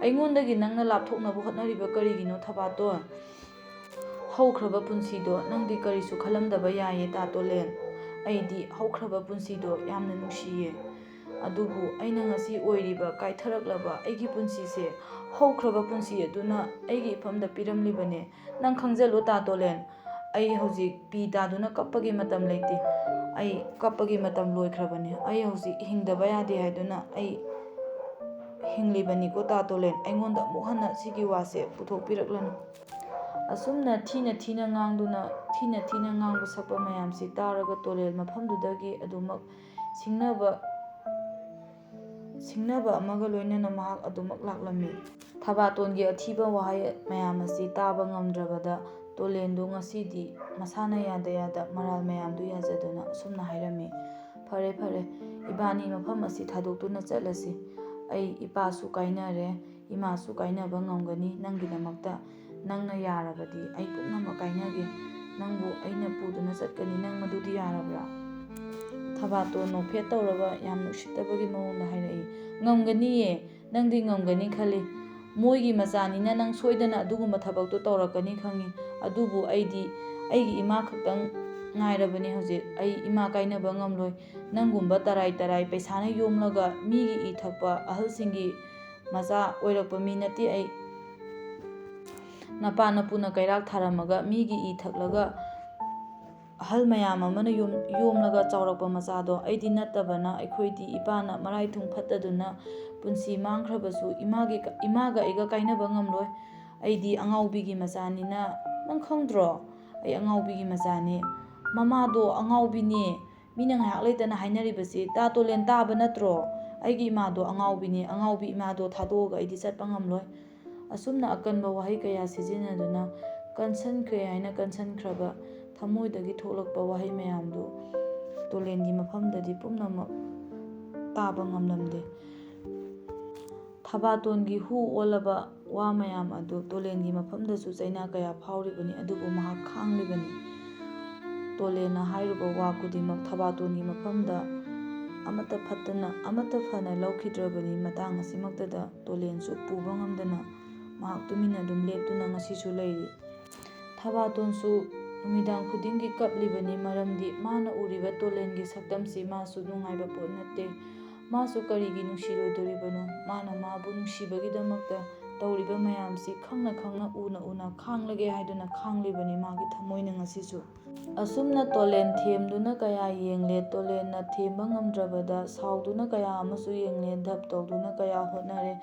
ꯑꯩꯉꯣꯟꯗꯒꯤ ꯅꯪꯅ ꯂꯥꯞꯊꯣꯛꯅꯕ ꯍꯣꯠꯅꯔꯤꯕ ꯀꯔꯤꯒꯤꯅꯣ ꯊꯕꯥꯇꯣꯟ? ꯍꯧꯈ꯭ꯔꯕ ꯄꯨꯟꯁꯤꯗꯣ ꯅꯪꯗꯤ ꯀꯔꯤꯁꯨ ꯈꯜꯂꯝꯗꯕ ꯌꯥꯏꯌꯦ ꯇꯥ ꯇꯣꯂꯦꯟ꯫ ꯑꯩꯗꯤ ꯍꯧꯈ꯭ꯔꯕ ꯄꯨꯟꯁꯤꯗꯣ ꯌꯥꯝꯅ ꯅꯨꯡꯁꯤꯌꯦ꯫ ꯑꯗꯨꯕꯨ ꯑꯩꯅ ꯉꯁꯤ ꯑꯣꯏꯔꯤꯕ ꯀꯥꯏꯊꯔꯛꯂꯕ ꯑꯩꯒꯤ ꯄꯨꯟꯁꯤꯁꯦ ꯍꯧꯈ꯭ꯔꯕ ꯄꯨꯟꯁꯤ ꯑꯗꯨꯅ ꯑꯩꯒꯤ ꯏꯐꯝꯗ ꯄꯤꯔꯝꯂꯤꯕꯅꯦ꯫ ꯅꯪ ꯈꯪꯖꯜꯂꯨ ꯇꯥ ꯇꯣꯂꯦꯟ, ꯑꯩ ꯍꯧꯖꯤꯛ ꯄꯤ ꯇꯥꯗꯨꯅ ꯀꯞꯄꯒꯤ ꯃꯇꯝ ꯂꯩꯇꯦ꯫ ꯑꯩ ꯀꯞꯄꯒꯤ ꯃꯇꯝ ꯂꯣꯏꯈ꯭ꯔꯕꯅꯤ꯫ ꯑꯩ ꯍꯧꯖꯤꯛ ꯍꯤꯡꯗꯕ ꯌꯥꯗꯦ ꯍꯥꯏꯗꯨꯅ ꯑꯩ ꯍꯤꯡꯂꯤꯕꯅꯤꯀꯣ ꯇꯥ ꯇꯣꯂꯦꯟ꯫ ꯑꯩꯉꯣꯟꯗ ꯑꯃꯨꯛ ꯍꯟꯅ ꯁꯤꯒꯤ ꯋꯥꯁꯦ ꯄꯨꯊꯣꯛꯄꯤꯔꯛꯂꯅꯨ." ꯑꯁꯨꯝꯅ ꯊꯤꯅ ꯉꯥꯡꯕ ꯁꯛꯄ ꯃꯌꯥꯝꯁꯤ ꯇꯥꯔꯒ ꯇꯣꯂꯦꯟ ꯃꯐꯝꯗꯨꯗꯒꯤ ꯑꯗꯨꯃꯛ ꯁꯤꯡꯅꯕ ꯑꯃꯒ ꯂꯣꯏꯅꯅ ꯃꯍꯥꯛ ꯑꯗꯨꯃꯛ ꯂꯥꯛꯂꯝꯃꯤ꯫ ꯊꯕꯥꯇꯣꯟꯒꯤ ꯑꯊꯤꯕ ꯋꯥꯍꯩ ꯃꯌꯥꯝ ꯑꯁꯤ ꯇꯥꯕ ꯉꯝꯗ꯭ꯔꯕꯗ ꯇꯣꯂꯦꯟꯗꯨ ꯉꯁꯤꯗꯤ ꯃꯁꯥꯅ ꯌꯥꯗ ꯃꯔꯥꯜ ꯃꯌꯥꯝꯗꯨ ꯌꯥꯖꯗꯨꯅ ꯑꯁꯨꯝꯅ ꯍꯥꯏꯔꯝꯃꯤ, "ꯐꯔꯦ, ꯏꯕꯥꯅꯤ ꯃꯐꯝ ꯑꯁꯤ ꯊꯥꯗꯣꯛꯇꯨꯅ ꯆꯠꯂꯁꯤ꯫ ꯑꯩ ꯏꯄꯥꯁꯨ ꯀꯥꯏꯅꯔꯦ, ꯏꯃꯥꯁꯨ ꯀꯥꯏꯅꯕ ꯉꯝꯒꯅꯤ ꯅꯪꯒꯤꯗꯃꯛꯇ꯫ ꯅꯪꯅ ꯌꯥꯔꯕꯗꯤ ꯑꯩ ꯄꯨꯝꯅꯃꯛ ꯀꯥꯏꯅꯒꯦ꯫ ꯅꯪꯕꯨ ꯑꯩꯅ ꯄꯨꯗꯨꯅ ꯆꯠꯀꯅꯤ꯫ ꯅꯪ ꯃꯗꯨꯗꯤ ꯌꯥꯔꯕ꯭ꯔꯥ?" ꯊꯕꯥꯇꯣꯟ ꯅꯣꯛꯐꯦꯠ ꯇꯧꯔꯒ ꯌꯥꯝꯅ ꯎꯁꯤꯠꯇꯕꯒꯤ ꯃꯑꯣꯡꯗ ꯍꯥꯏꯔꯛꯏ, "ꯉꯝꯒꯅꯤꯌꯦ, ꯅꯪꯗꯤ ꯉꯝꯒꯅꯤ ꯈꯜꯂꯤ꯫ ꯃꯣꯏꯒꯤ ꯃꯆꯥꯅꯤꯅ ꯅꯪ ꯁꯣꯏꯗꯅ ꯑꯗꯨꯒꯨꯝꯕ ꯊꯕꯛꯇꯣ ꯇꯧꯔꯛꯀꯅꯤ ꯈꯪꯏ꯫ ꯑꯗꯨꯕꯨ ꯑꯩꯗꯤ ꯑꯩꯒꯤ ꯏꯃꯥ ꯈꯛꯇꯪ ꯉꯥꯏꯔꯕꯅꯤ ꯍꯧꯖꯤꯛ꯫ ꯑꯩ ꯏꯃꯥ ꯀꯥꯏꯅꯕ ꯉꯝꯂꯣꯏ꯫ ꯅꯪꯒꯨꯝꯕ ꯇꯔꯥꯏ ꯄꯩꯁꯥꯅ ꯌꯣꯝꯂꯒ ꯃꯤꯒꯤ ꯏ ꯊꯛꯄ ꯑꯍꯜꯁꯤꯡꯒꯤ ꯃꯆꯥ ꯑꯣꯏꯔꯛꯄ ꯃꯤ ꯅꯠꯇꯦ ꯑꯩ꯫ ꯅꯄꯥ ꯅꯄꯨꯅ ꯀꯩꯔꯥꯛ ꯊꯥꯔꯝꯃꯒ ꯃꯤꯒꯤ ꯏ ꯊꯛꯂꯒ ꯑꯍꯜ ꯃꯌꯥꯝ ꯑꯃꯅ ꯌꯣꯝꯂꯒ ꯆꯥꯎꯔꯛꯄ ꯃꯆꯥꯗꯣ ꯑꯩꯗꯤ ꯅꯠꯇꯕꯅ ꯑꯩꯈꯣꯏꯗꯤ ꯏꯄꯥꯅ ꯃꯔꯥꯏꯊꯨꯡ ꯐꯠꯇꯗꯨꯅ ꯄꯨꯟꯁꯤ ꯃꯥꯡꯈ꯭ꯔꯕꯁꯨ ꯏꯃꯥꯒ ꯑꯩꯒ ꯀꯥꯏꯅꯕ ꯉꯝꯂꯣꯏ꯫ ꯑꯩꯗꯤ ꯑꯉꯥꯎꯕꯤꯒꯤ ꯃꯆꯥꯅꯤꯅ ꯅꯪ ꯈꯪꯗ꯭ꯔꯣ? ꯑꯩ ꯑꯉꯥꯎꯕꯤꯒꯤ ꯃꯆꯥꯅꯤ꯫ ꯃꯃꯥꯗꯣ ꯑꯉꯥꯎꯕꯤꯅꯦ꯫ ꯃꯤꯅ ꯉꯥꯏꯍꯥꯛ ꯂꯩꯇꯅ ꯍꯥꯏꯅꯔꯤꯕꯁꯤ ꯇꯥ ꯇꯣꯂꯦꯟ ꯇꯥꯕ ꯅꯠꯇ꯭ꯔꯣ? ꯑꯩꯒꯤ ꯏꯃꯥꯗꯣ ꯑꯉꯥꯎꯕꯤꯅꯤ꯫ ꯑꯉꯥꯎꯕꯤ ꯏꯃꯥꯗꯣ ꯊꯥꯗꯣꯛꯑꯒ ꯑꯩꯗꯤ ꯆꯠꯄ ꯉꯝꯂꯣꯏ." ꯑꯁꯨꯝꯅ ꯑꯀꯟꯕ ꯋꯥꯍꯩ ꯀꯌꯥ ꯁꯤꯖꯤꯟꯅꯗꯨꯅ ꯀꯟꯁꯟꯈ꯭ꯔꯦ ꯍꯥꯏꯅ ꯀꯟꯁꯟꯈ꯭ꯔꯕ ꯊꯃꯣꯏꯗꯒꯤ ꯊꯣꯛꯂꯛꯄ ꯋꯥꯍꯩ ꯃꯌꯥꯝꯗꯨ ꯇꯣꯂꯦꯟꯒꯤ ꯃꯐꯝꯗꯗꯤ ꯄꯨꯝꯅꯃꯛ ꯇꯥꯕ ꯉꯝꯂꯝꯗꯦ꯫ ꯊꯕꯥꯇꯣꯟꯒꯤ ꯍꯨ ꯑꯣꯜꯂꯕ ꯋꯥ ꯃꯌꯥꯝ ꯑꯗꯨ ꯇꯣꯂꯦꯟꯒꯤ ꯃꯐꯝꯗꯁꯨ ꯆꯩꯅꯥ ꯀꯌꯥ ꯐꯥꯎꯔꯤꯕꯅꯤ꯫ ꯑꯗꯨꯕꯨ ꯃꯍꯥꯛ ꯈꯥꯡꯂꯤꯕꯅꯤ꯫ ꯇꯣꯂꯦꯟꯅ ꯍꯥꯏꯔꯨꯕ ꯋꯥ ꯈꯨꯗꯤꯡꯃꯛ ꯊꯕꯥꯇꯣꯟꯒꯤ ꯃꯐꯝꯗ ꯑꯃꯠꯇ ꯐꯅ ꯂꯧꯈꯤꯗ꯭ꯔꯕꯅꯤ꯫ ꯃꯇꯥꯡ ꯑꯁꯤꯃꯛꯇꯗ ꯇꯣꯂꯦꯟꯁꯨ ꯄꯨꯕ ꯉꯝꯗꯅ ꯃꯍꯥꯛ ꯇꯨꯃꯤꯟꯅ ꯑꯗꯨꯝ ꯂꯦꯞꯇꯨꯅ ꯉꯁꯤꯁꯨ ꯂꯩꯔꯤ꯫ ꯊꯕꯥꯇꯣꯟꯁꯨ ꯅꯨꯃꯤꯗꯥꯡ ꯈꯨꯗꯤꯡꯒꯤ ꯀꯞꯂꯤꯕꯅꯤ ꯃꯔꯝꯗꯤ ꯃꯥꯅ ꯎꯔꯤꯕ ꯇꯣꯂꯦꯟꯒꯤ ꯁꯛꯇꯝꯁꯤ ꯃꯥꯁꯨ ꯅꯨꯡꯉꯥꯏꯕ ꯄꯣꯠ ꯅꯠꯇꯦ꯫ ꯃꯥꯁꯨ ꯀꯔꯤꯒꯤ ꯅꯨꯡꯁꯤꯔꯣꯏꯗꯣꯔꯤꯕꯅꯣ? ꯃꯥꯅ ꯃꯥꯕꯨ ꯅꯨꯡꯁꯤꯕꯒꯤꯗꯃꯛꯇ ꯇꯧꯔꯤꯕ ꯃꯌꯥꯝꯁꯤ ꯈꯪꯅ ꯈꯪꯅ ꯎꯅ ꯎꯅ ꯈꯥꯡꯂꯒꯦ ꯍꯥꯏꯗꯨꯅ ꯈꯥꯡꯂꯤꯕꯅꯤ ꯃꯥꯒꯤ ꯊꯃꯣꯏꯅ ꯉꯁꯤꯁꯨ꯫ ꯑꯁꯨꯝꯅ ꯇꯣꯂꯦꯟ ꯊꯦꯝꯗꯨꯅ ꯀꯌꯥ ꯌꯦꯡꯂꯦ, ꯇꯣꯂꯦꯟꯅ ꯊꯦꯝꯕ ꯉꯝꯗ꯭ꯔꯕꯗ ꯁꯥꯎꯗꯨꯅ ꯀꯌꯥ ꯑꯃꯁꯨ ꯌꯦꯡꯂꯦ, ꯙꯞ ꯇꯧꯗꯨꯅ ꯀꯌꯥ ꯍꯣꯠꯅꯔꯦ꯫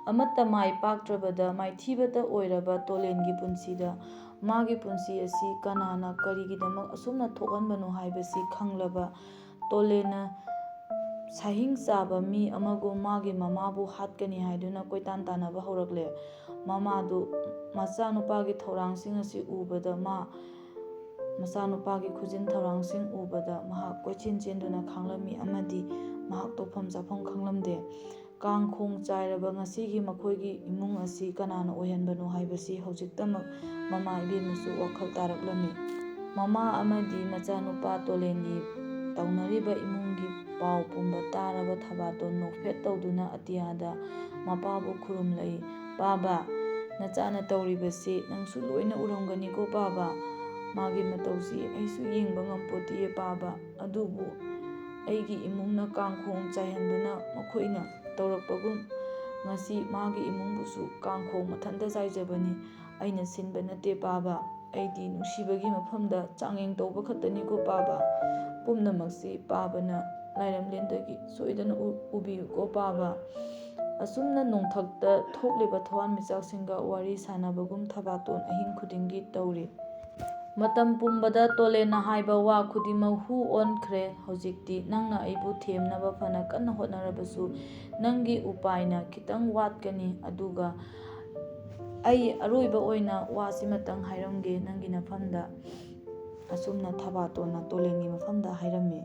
ꯑꯃꯠꯇ ꯃꯥꯏ ꯄꯥꯛꯇ꯭ꯔꯕꯗ ꯃꯥꯏꯊꯤꯕꯇ ꯑꯣꯏꯔꯕ ꯇꯣꯂꯦꯟꯒꯤ ꯄꯨꯟꯁꯤꯗ ꯃꯥꯒꯤ ꯄꯨꯟꯁꯤ ꯑꯁꯤ ꯀꯅꯥꯅ ꯀꯔꯤꯒꯤꯗꯃꯛ ꯑꯁꯨꯝꯅ ꯊꯣꯛꯍꯟꯕꯅꯣ ꯍꯥꯏꯕꯁꯤ ꯈꯪꯂꯕ ꯇꯣꯂꯦꯟꯅ ꯁꯥꯍꯤꯡ ꯆꯥꯕ ꯃꯤ ꯑꯃꯒꯨꯝ ꯃꯥꯒꯤ ꯃꯃꯥꯕꯨ ꯍꯥꯠꯀꯅꯤ ꯍꯥꯏꯗꯨꯅ ꯀꯣꯏꯇꯥꯟ ꯇꯥꯟꯅꯕ ꯍꯧꯔꯛꯂꯦ꯫ ꯃꯃꯥꯗꯨ ꯃꯆꯥꯅꯨꯄꯥꯒꯤ ꯊꯧꯔꯥꯡꯁꯤꯡ ꯑꯁꯤ ꯎꯕꯗ ꯃꯆꯥꯅꯨꯄꯥꯒꯤ ꯈꯨꯖꯤꯟ ꯊꯧꯔꯥꯡꯁꯤꯡ ꯎꯕꯗ ꯃꯍꯥꯛ ꯀꯣꯏꯆꯦꯟ ꯆꯦꯟꯗꯨꯅ ꯈꯥꯡꯂꯝꯃꯤ ꯑꯃꯗꯤ ꯃꯍꯥꯛ ꯇꯧꯐꯝ ꯆꯥꯐꯝ ꯈꯪꯂꯝꯗꯦ꯫ ꯀꯥꯡ-ꯈꯣꯡ ꯆꯥꯏꯔꯕ ꯉꯁꯤꯒꯤ ꯃꯈꯣꯏꯒꯤ ꯏꯃꯨꯡ ꯑꯁꯤ ꯀꯅꯥꯅ ꯑꯣꯏꯍꯟꯕꯅꯣ ꯍꯥꯏꯕꯁꯤ ꯍꯧꯖꯤꯛꯇꯃꯛ ꯃꯃꯥ ꯏꯕꯦꯝꯃꯁꯨ ꯋꯥꯈꯜ ꯇꯥꯔꯛꯂꯝꯃꯤ꯫ ꯃꯃꯥ ꯑꯃꯗꯤ ꯃꯆꯥꯅꯨꯄꯥ ꯇꯣꯂꯦꯟꯒꯤ ꯇꯧꯅꯔꯤꯕ ꯏꯃꯨꯡꯒꯤ ꯄꯥꯎ ꯄꯨꯝꯕ ꯇꯥꯔꯕ ꯊꯕꯥꯇꯣꯟ ꯅꯣꯛꯐꯦꯠ ꯇꯧꯗꯨꯅ ꯑꯇꯤꯌꯥꯗ ꯃꯄꯥꯕꯨ ꯈꯨꯔꯨꯝꯂꯛꯏ꯫ "ꯄꯥꯕꯥ, ꯅꯆꯥꯅ ꯇꯧꯔꯤꯕꯁꯤ ꯅꯪꯁꯨ ꯂꯣꯏꯅ ꯎꯔꯝꯒꯅꯤꯀꯣ ꯄꯥꯕꯥ? ꯃꯥꯒꯤ ꯃꯇꯧꯁꯤ ꯑꯩꯁꯨ ꯌꯦꯡꯕ ꯉꯝꯄꯣꯠꯇꯤꯌꯦ ꯄꯥꯕꯥ꯫ ꯑꯗꯨꯕꯨ ꯑꯩꯒꯤ ꯏꯃꯨꯡꯅ ꯀꯥꯡ-ꯈꯣꯡ ꯆꯥꯏꯍꯟꯗꯨꯅ ꯃꯈꯣꯏꯅ ꯇꯧꯔꯛꯄꯒꯨꯝ ꯉꯁꯤ ꯃꯥꯒꯤ ꯏꯃꯨꯡꯕꯨꯁꯨ ꯀꯥꯡ-ꯈꯣꯡ ꯃꯊꯟꯇ ꯆꯥꯏꯖꯕꯅꯤ꯫ ꯑꯩꯅ ꯁꯤꯟꯕ ꯅꯠꯇꯦ ꯄꯥꯕꯥ꯫ ꯑꯩꯗꯤ ꯅꯨꯡꯁꯤꯕꯒꯤ ꯃꯐꯝꯗ ꯆꯥꯡꯌꯦꯡ ꯇꯧꯕ ꯈꯛꯇꯅꯤꯀꯣ ꯄꯥꯕꯥ꯫ ꯄꯨꯝꯅꯃꯛꯁꯤ ꯄꯥꯕꯅ ꯂꯥꯏꯔꯦꯝꯂꯦꯟꯗꯒꯤ ꯁꯣꯏꯗꯅ ꯎꯕꯤꯌꯨꯀꯣ ꯄꯥꯕꯥ"꯫ ꯑꯁꯨꯝꯅ ꯅꯣꯡꯊꯛꯇ ꯊꯣꯛꯂꯤꯕ ꯊꯋꯥꯟꯃꯤꯆꯥꯛꯁꯤꯡꯒ ꯋꯥꯔꯤ ꯁꯥꯟꯅꯕꯒꯨꯝ ꯊꯕꯥꯇꯣꯟ ꯑꯍꯤꯡ ꯈꯨꯗꯤꯡꯒꯤ ꯇꯧꯔꯤ꯫ ꯃꯇꯝ ꯄꯨꯝꯕꯗ ꯇꯣꯂꯦꯟꯅ ꯍꯥꯏꯕ ꯋꯥ ꯈꯨꯗꯤꯡꯃꯛ ꯍꯨ ꯑꯣꯟꯈ꯭ꯔꯦ ꯍꯧꯖꯤꯛꯇꯤ꯫ ꯅꯪꯅ ꯑꯩꯕꯨ ꯊꯦꯝꯅꯕ ꯐꯅ ꯀꯟꯅ ꯍꯣꯠꯅꯔꯕꯁꯨ ꯅꯪꯒꯤ ꯎꯄꯥꯏꯅ ꯈꯤꯇꯪ ꯋꯥꯠꯀꯅꯤ꯫ ꯑꯗꯨꯒ ꯑꯩ ꯑꯔꯣꯏꯕ ꯑꯣꯏꯅ ꯋꯥꯁꯤꯃꯇꯪ ꯍꯥꯏꯔꯝꯒꯦ ꯅꯪꯒꯤ ꯅꯐꯝꯗ꯫ ꯑꯁꯨꯝꯅ ꯊꯕꯥꯇꯣꯟꯅ ꯇꯣꯂꯦꯟꯒꯤ ꯃꯐꯝꯗ ꯍꯥꯏꯔꯝꯃꯤ꯫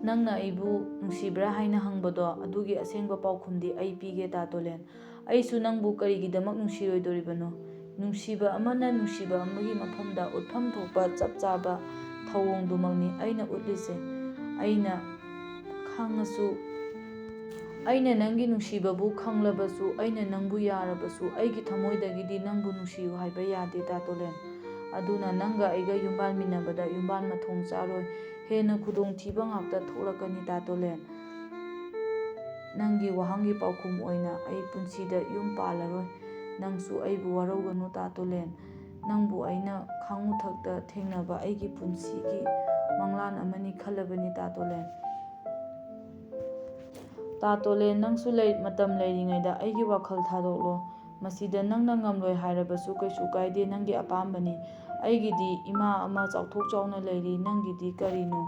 "ꯅꯪꯅ ꯑꯩꯕꯨ ꯅꯨꯡꯁꯤꯕ꯭ꯔꯥ ꯍꯥꯏꯅ ꯍꯪꯕꯗꯣ, ꯑꯗꯨꯒꯤ ꯑꯁꯦꯡꯕ ꯄꯥꯎꯈꯨꯝꯗꯤ ꯑꯩ ꯄꯤꯒꯦ ꯇꯥ ꯇꯣꯂꯦꯟ꯫ ꯑꯩꯁꯨ ꯅꯪꯕꯨ ꯀꯔꯤꯒꯤꯗꯃꯛ ꯅꯨꯡꯁꯤꯔꯣꯏꯗꯣꯔꯤꯕꯅꯣ? ꯅꯨꯡꯁꯤꯕ ꯑꯃꯅ ꯅꯨꯡꯁꯤꯕ ꯑꯃꯒꯤ ꯃꯐꯝꯗ ꯎꯠꯐꯝ ꯊꯣꯛꯄ ꯆꯞ ꯆꯥꯕ ꯊꯧꯑꯣꯡꯗꯨꯃꯛꯅꯤ ꯑꯩꯅ ꯎꯠꯂꯤꯁꯦ꯫ ꯑꯩꯅ ꯈꯪꯉꯁꯨ, ꯑꯩꯅ ꯅꯪꯒꯤ ꯅꯨꯡꯁꯤꯕꯕꯨ ꯈꯪꯂꯕꯁꯨ, ꯑꯩꯅ ꯅꯪꯕꯨ ꯌꯥꯔꯕꯁꯨ ꯑꯩꯒꯤ ꯊꯃꯣꯏꯗꯒꯤꯗꯤ ꯅꯪꯕꯨ ꯅꯨꯡꯁꯤꯌꯨ ꯍꯥꯏꯕ ꯌꯥꯗꯦ ꯇꯥ ꯇꯣꯂꯦꯟ꯫ ꯑꯗꯨꯅ ꯅꯪꯒ ꯑꯩꯒ ꯌꯨꯝꯕꯥꯟꯃꯤꯟꯅꯕꯗ ꯌꯨꯝꯕꯥꯟ ꯃꯊꯣꯡ ꯆꯥꯔꯣꯏ, ꯍꯦꯟꯅ ꯈꯨꯗꯣꯡꯊꯤꯕ ꯉꯥꯛꯇ ꯊꯣꯛꯂꯛꯀꯅꯤ ꯇꯥ ꯇꯣꯂꯦꯟ꯫ ꯅꯪꯒꯤ ꯋꯥꯍꯪꯒꯤ ꯄꯥꯎꯈꯨꯝ ꯑꯣꯏꯅ ꯑꯩ ꯄꯨꯟꯁꯤꯗ ꯌꯨꯝ ꯄꯥꯜꯂꯔꯣꯏ꯫ ꯅꯪꯁꯨ ꯑꯩꯕꯨ ꯋꯥꯔꯧꯒꯅꯨ ꯇꯥ ꯇꯣꯂꯦꯟ꯫ ꯅꯪꯕꯨ ꯑꯩꯅ ꯈꯥꯉꯨꯊꯛꯇ ꯊꯦꯡꯅꯕ ꯑꯩꯒꯤ ꯄꯨꯟꯁꯤꯒꯤ ꯃꯪꯂꯥꯟ ꯑꯃꯅꯤ ꯈꯜꯂꯕꯅꯤ ꯇꯥ ꯇꯣꯂꯦꯟ꯫ ꯇꯥ ꯇꯣꯂꯦꯟ, ꯅꯪꯁꯨ ꯃꯇꯝ ꯂꯩꯔꯤꯉꯩꯗ ꯑꯩꯒꯤ ꯋꯥꯈꯜ ꯊꯥꯗꯣꯛꯂꯣ꯫ ꯃꯁꯤꯗ ꯅꯪꯅ ꯉꯝꯂꯣꯏ ꯍꯥꯏꯔꯕꯁꯨ ꯀꯩꯁꯨ ꯀꯥꯏꯗꯦ, ꯅꯪꯒꯤ ꯑꯄꯥꯝꯕꯅꯤ꯫ ꯑꯩꯒꯤꯗꯤ ꯏꯃꯥ ꯑꯃ ꯆꯥꯎꯊꯣꯛ ꯆꯥꯎꯅ ꯂꯩꯔꯤ, ꯅꯪꯒꯤꯗꯤ ꯀꯔꯤꯅꯣ?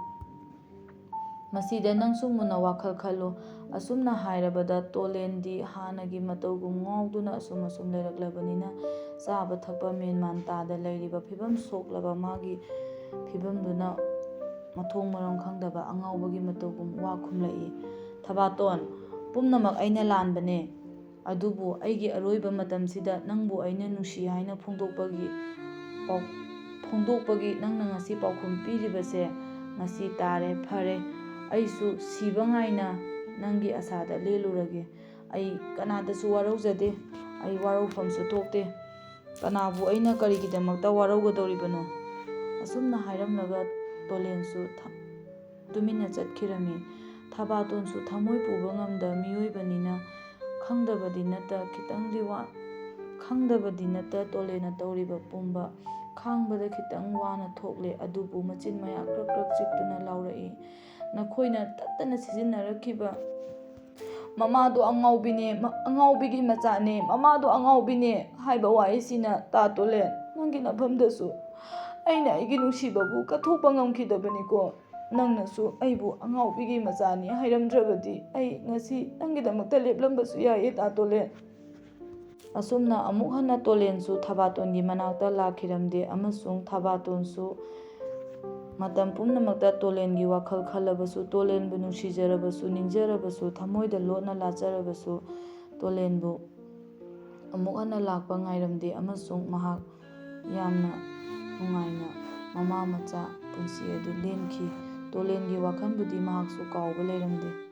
ꯃꯁꯤꯗ ꯅꯪꯁꯨ ꯃꯨꯟꯅ ꯋꯥꯈꯜ ꯈꯜꯂꯨ"꯫ ꯑꯁꯨꯝꯅ ꯍꯥꯏꯔꯕꯗ ꯇꯣꯂꯦꯟꯗꯤ ꯍꯥꯟꯅꯒꯤ ꯃꯇꯧꯒꯨꯝ ꯉꯥꯎꯗꯨꯅ ꯑꯁꯨꯝ ꯂꯩꯔꯛꯂꯕꯅꯤꯅ ꯆꯥꯕ ꯊꯛꯄ ꯃꯦꯟ-ꯃꯥꯟ ꯇꯥꯗ ꯂꯩꯔꯤꯕ ꯐꯤꯚꯝ ꯁꯣꯛꯂꯕ ꯃꯥꯒꯤ ꯐꯤꯚꯝꯗꯨꯅ ꯃꯊꯣꯡ ꯃꯔꯝ ꯈꯪꯗꯕ ꯑꯉꯥꯎꯕꯒꯤ ꯃꯇꯧꯒꯨꯝ ꯋꯥ ꯈꯨꯝꯂꯛꯏ꯫ "ꯊꯕꯥꯇꯣꯟ, ꯄꯨꯝꯅꯃꯛ ꯑꯩꯅ ꯂꯥꯟꯕꯅꯦ꯫ ꯑꯗꯨꯕꯨ ꯑꯩꯒꯤ ꯑꯔꯣꯏꯕ ꯃꯇꯝꯁꯤꯗ ꯅꯪꯕꯨ ꯑꯩꯅ ꯅꯨꯡꯁꯤ ꯍꯥꯏꯅ ꯐꯣꯡꯗꯣꯛꯄꯒꯤ ꯅꯪꯅꯉꯁꯤ ꯄꯥꯎꯈꯨꯝ ꯄꯤꯔꯤꯕꯁꯦ ꯉꯁꯤ ꯇꯥꯔꯦ꯫ ꯐꯔꯦ, ꯑꯩꯁꯨ ꯁꯤꯕ ꯉꯥꯏꯅ ꯅꯪꯒꯤ ꯑꯁꯥꯗ ꯂꯦꯜꯂꯨꯔꯒꯦ꯫ ꯑꯩ ꯀꯅꯥꯗꯁꯨ ꯋꯥꯔꯧꯖꯗꯦ, ꯑꯩ ꯋꯥꯔꯧꯐꯝꯁꯨ ꯊꯣꯛꯇꯦ꯫ ꯀꯅꯥꯕꯨ ꯑꯩꯅ ꯀꯔꯤꯒꯤꯗꯃꯛꯇ ꯋꯥꯔꯧꯒꯗꯧꯔꯤꯕꯅꯣ"꯫ ꯑꯁꯨꯝꯅ ꯍꯥꯏꯔꯝꯂꯒ ꯇꯣꯂꯦꯟꯁꯨ ꯇꯨꯃꯤꯟꯅ ꯆꯠꯈꯤꯔꯝꯃꯤ꯫ ꯊꯕꯥꯇꯣꯟꯁꯨ ꯊꯃꯣꯏ ꯄꯨꯕ ꯉꯝꯗ ꯃꯤꯑꯣꯏꯕꯅꯤꯅ ꯈꯪꯗꯕꯗꯤ ꯅꯠꯇ ꯇꯣꯂꯦꯟꯅ ꯇꯧꯔꯤꯕ ꯄꯨꯝꯕ ꯈꯥꯡꯕꯗ ꯈꯤꯇꯪ ꯋꯥꯅ ꯊꯣꯛꯂꯦ꯫ ꯑꯗꯨꯕꯨ ꯃꯆꯤꯟ ꯃꯌꯥ ꯀ꯭ꯔꯛ ꯀ꯭ꯔꯛ ꯆꯤꯛꯇꯨꯅ ꯂꯥꯎꯔꯛꯏ꯫ "ꯅꯈꯣꯏꯅ ꯇꯠꯇꯅ ꯁꯤꯖꯤꯟꯅꯔꯛꯈꯤꯕ ''ꯃꯃꯥꯗꯣ ꯑꯉꯥꯎꯕꯤꯅꯦ, ꯑꯉꯥꯎꯕꯤꯒꯤ ꯃꯆꯥꯅꯦ, ꯃꯃꯥꯗꯣ ꯑꯉꯥꯎꯕꯤꯅꯦ'' ꯍꯥꯏꯕ ꯋꯥꯍꯩꯁꯤꯅ ꯇꯥ ꯇꯣꯂꯦꯟ, ꯅꯪꯒꯤ ꯅꯐꯝꯗꯁꯨ ꯑꯩꯅ ꯑꯩꯒꯤ ꯅꯨꯡꯁꯤꯕꯕꯨ ꯀꯠꯊꯣꯛꯄ ꯉꯝꯈꯤꯗꯕꯅꯤꯀꯣ꯫ ꯅꯪꯅꯁꯨ ꯑꯩꯕꯨ ꯑꯉꯥꯎꯕꯤꯒꯤ ꯃꯆꯥꯅꯤ ꯍꯥꯏꯔꯝꯗ꯭ꯔꯕꯗꯤ ꯑꯩ ꯉꯁꯤ ꯅꯪꯒꯤꯗꯃꯛꯇ ꯂꯦꯞꯂꯝꯕꯁꯨ ꯌꯥꯏꯌꯦ ꯇꯥ ꯇꯣꯂꯦꯟ"꯫ ꯑꯁꯨꯝꯅ ꯑꯃꯨꯛ ꯍꯟꯅ ꯇꯣꯂꯦꯟꯁꯨ ꯊꯕꯥꯇꯣꯟꯒꯤ ꯃꯅꯥꯛꯇ ꯂꯥꯛꯈꯤꯔꯝꯗꯦ ꯑꯃꯁꯨꯡ ꯊꯕꯥꯇꯣꯟꯁꯨ ꯃꯇꯝ ꯄꯨꯝꯅꯃꯛꯇ ꯇꯣꯂꯦꯟꯒꯤ ꯋꯥꯈꯜ ꯈꯜꯂꯕꯁꯨ, ꯇꯣꯂꯦꯟꯕꯨ ꯅꯨꯡꯁꯤꯖꯔꯕꯁꯨ, ꯅꯤꯡꯖꯔꯕꯁꯨ, ꯊꯃꯣꯏꯗ ꯂꯣꯠꯅ ꯂꯥꯠꯆꯔꯕꯁꯨ ꯇꯣꯂꯦꯟꯕꯨ ꯑꯃꯨꯛ ꯍꯟꯅ ꯂꯥꯛꯄ ꯉꯥꯏꯔꯝꯗꯦ ꯑꯃꯁꯨꯡ ꯃꯍꯥꯛ ꯌꯥꯝꯅ ꯅꯨꯡꯉꯥꯏꯅ ꯃꯃꯥ-ꯃꯆꯥ ꯄꯨꯟꯁꯤ ꯑꯗꯨ ꯂꯦꯟꯈꯤ꯫ ꯇꯣꯂꯦꯟꯒꯤ ꯋꯥꯈꯜꯕꯨꯗꯤ ꯃꯍꯥꯛꯁꯨ ꯀꯥꯎꯕ ꯂꯩꯔꯝꯗꯦ꯫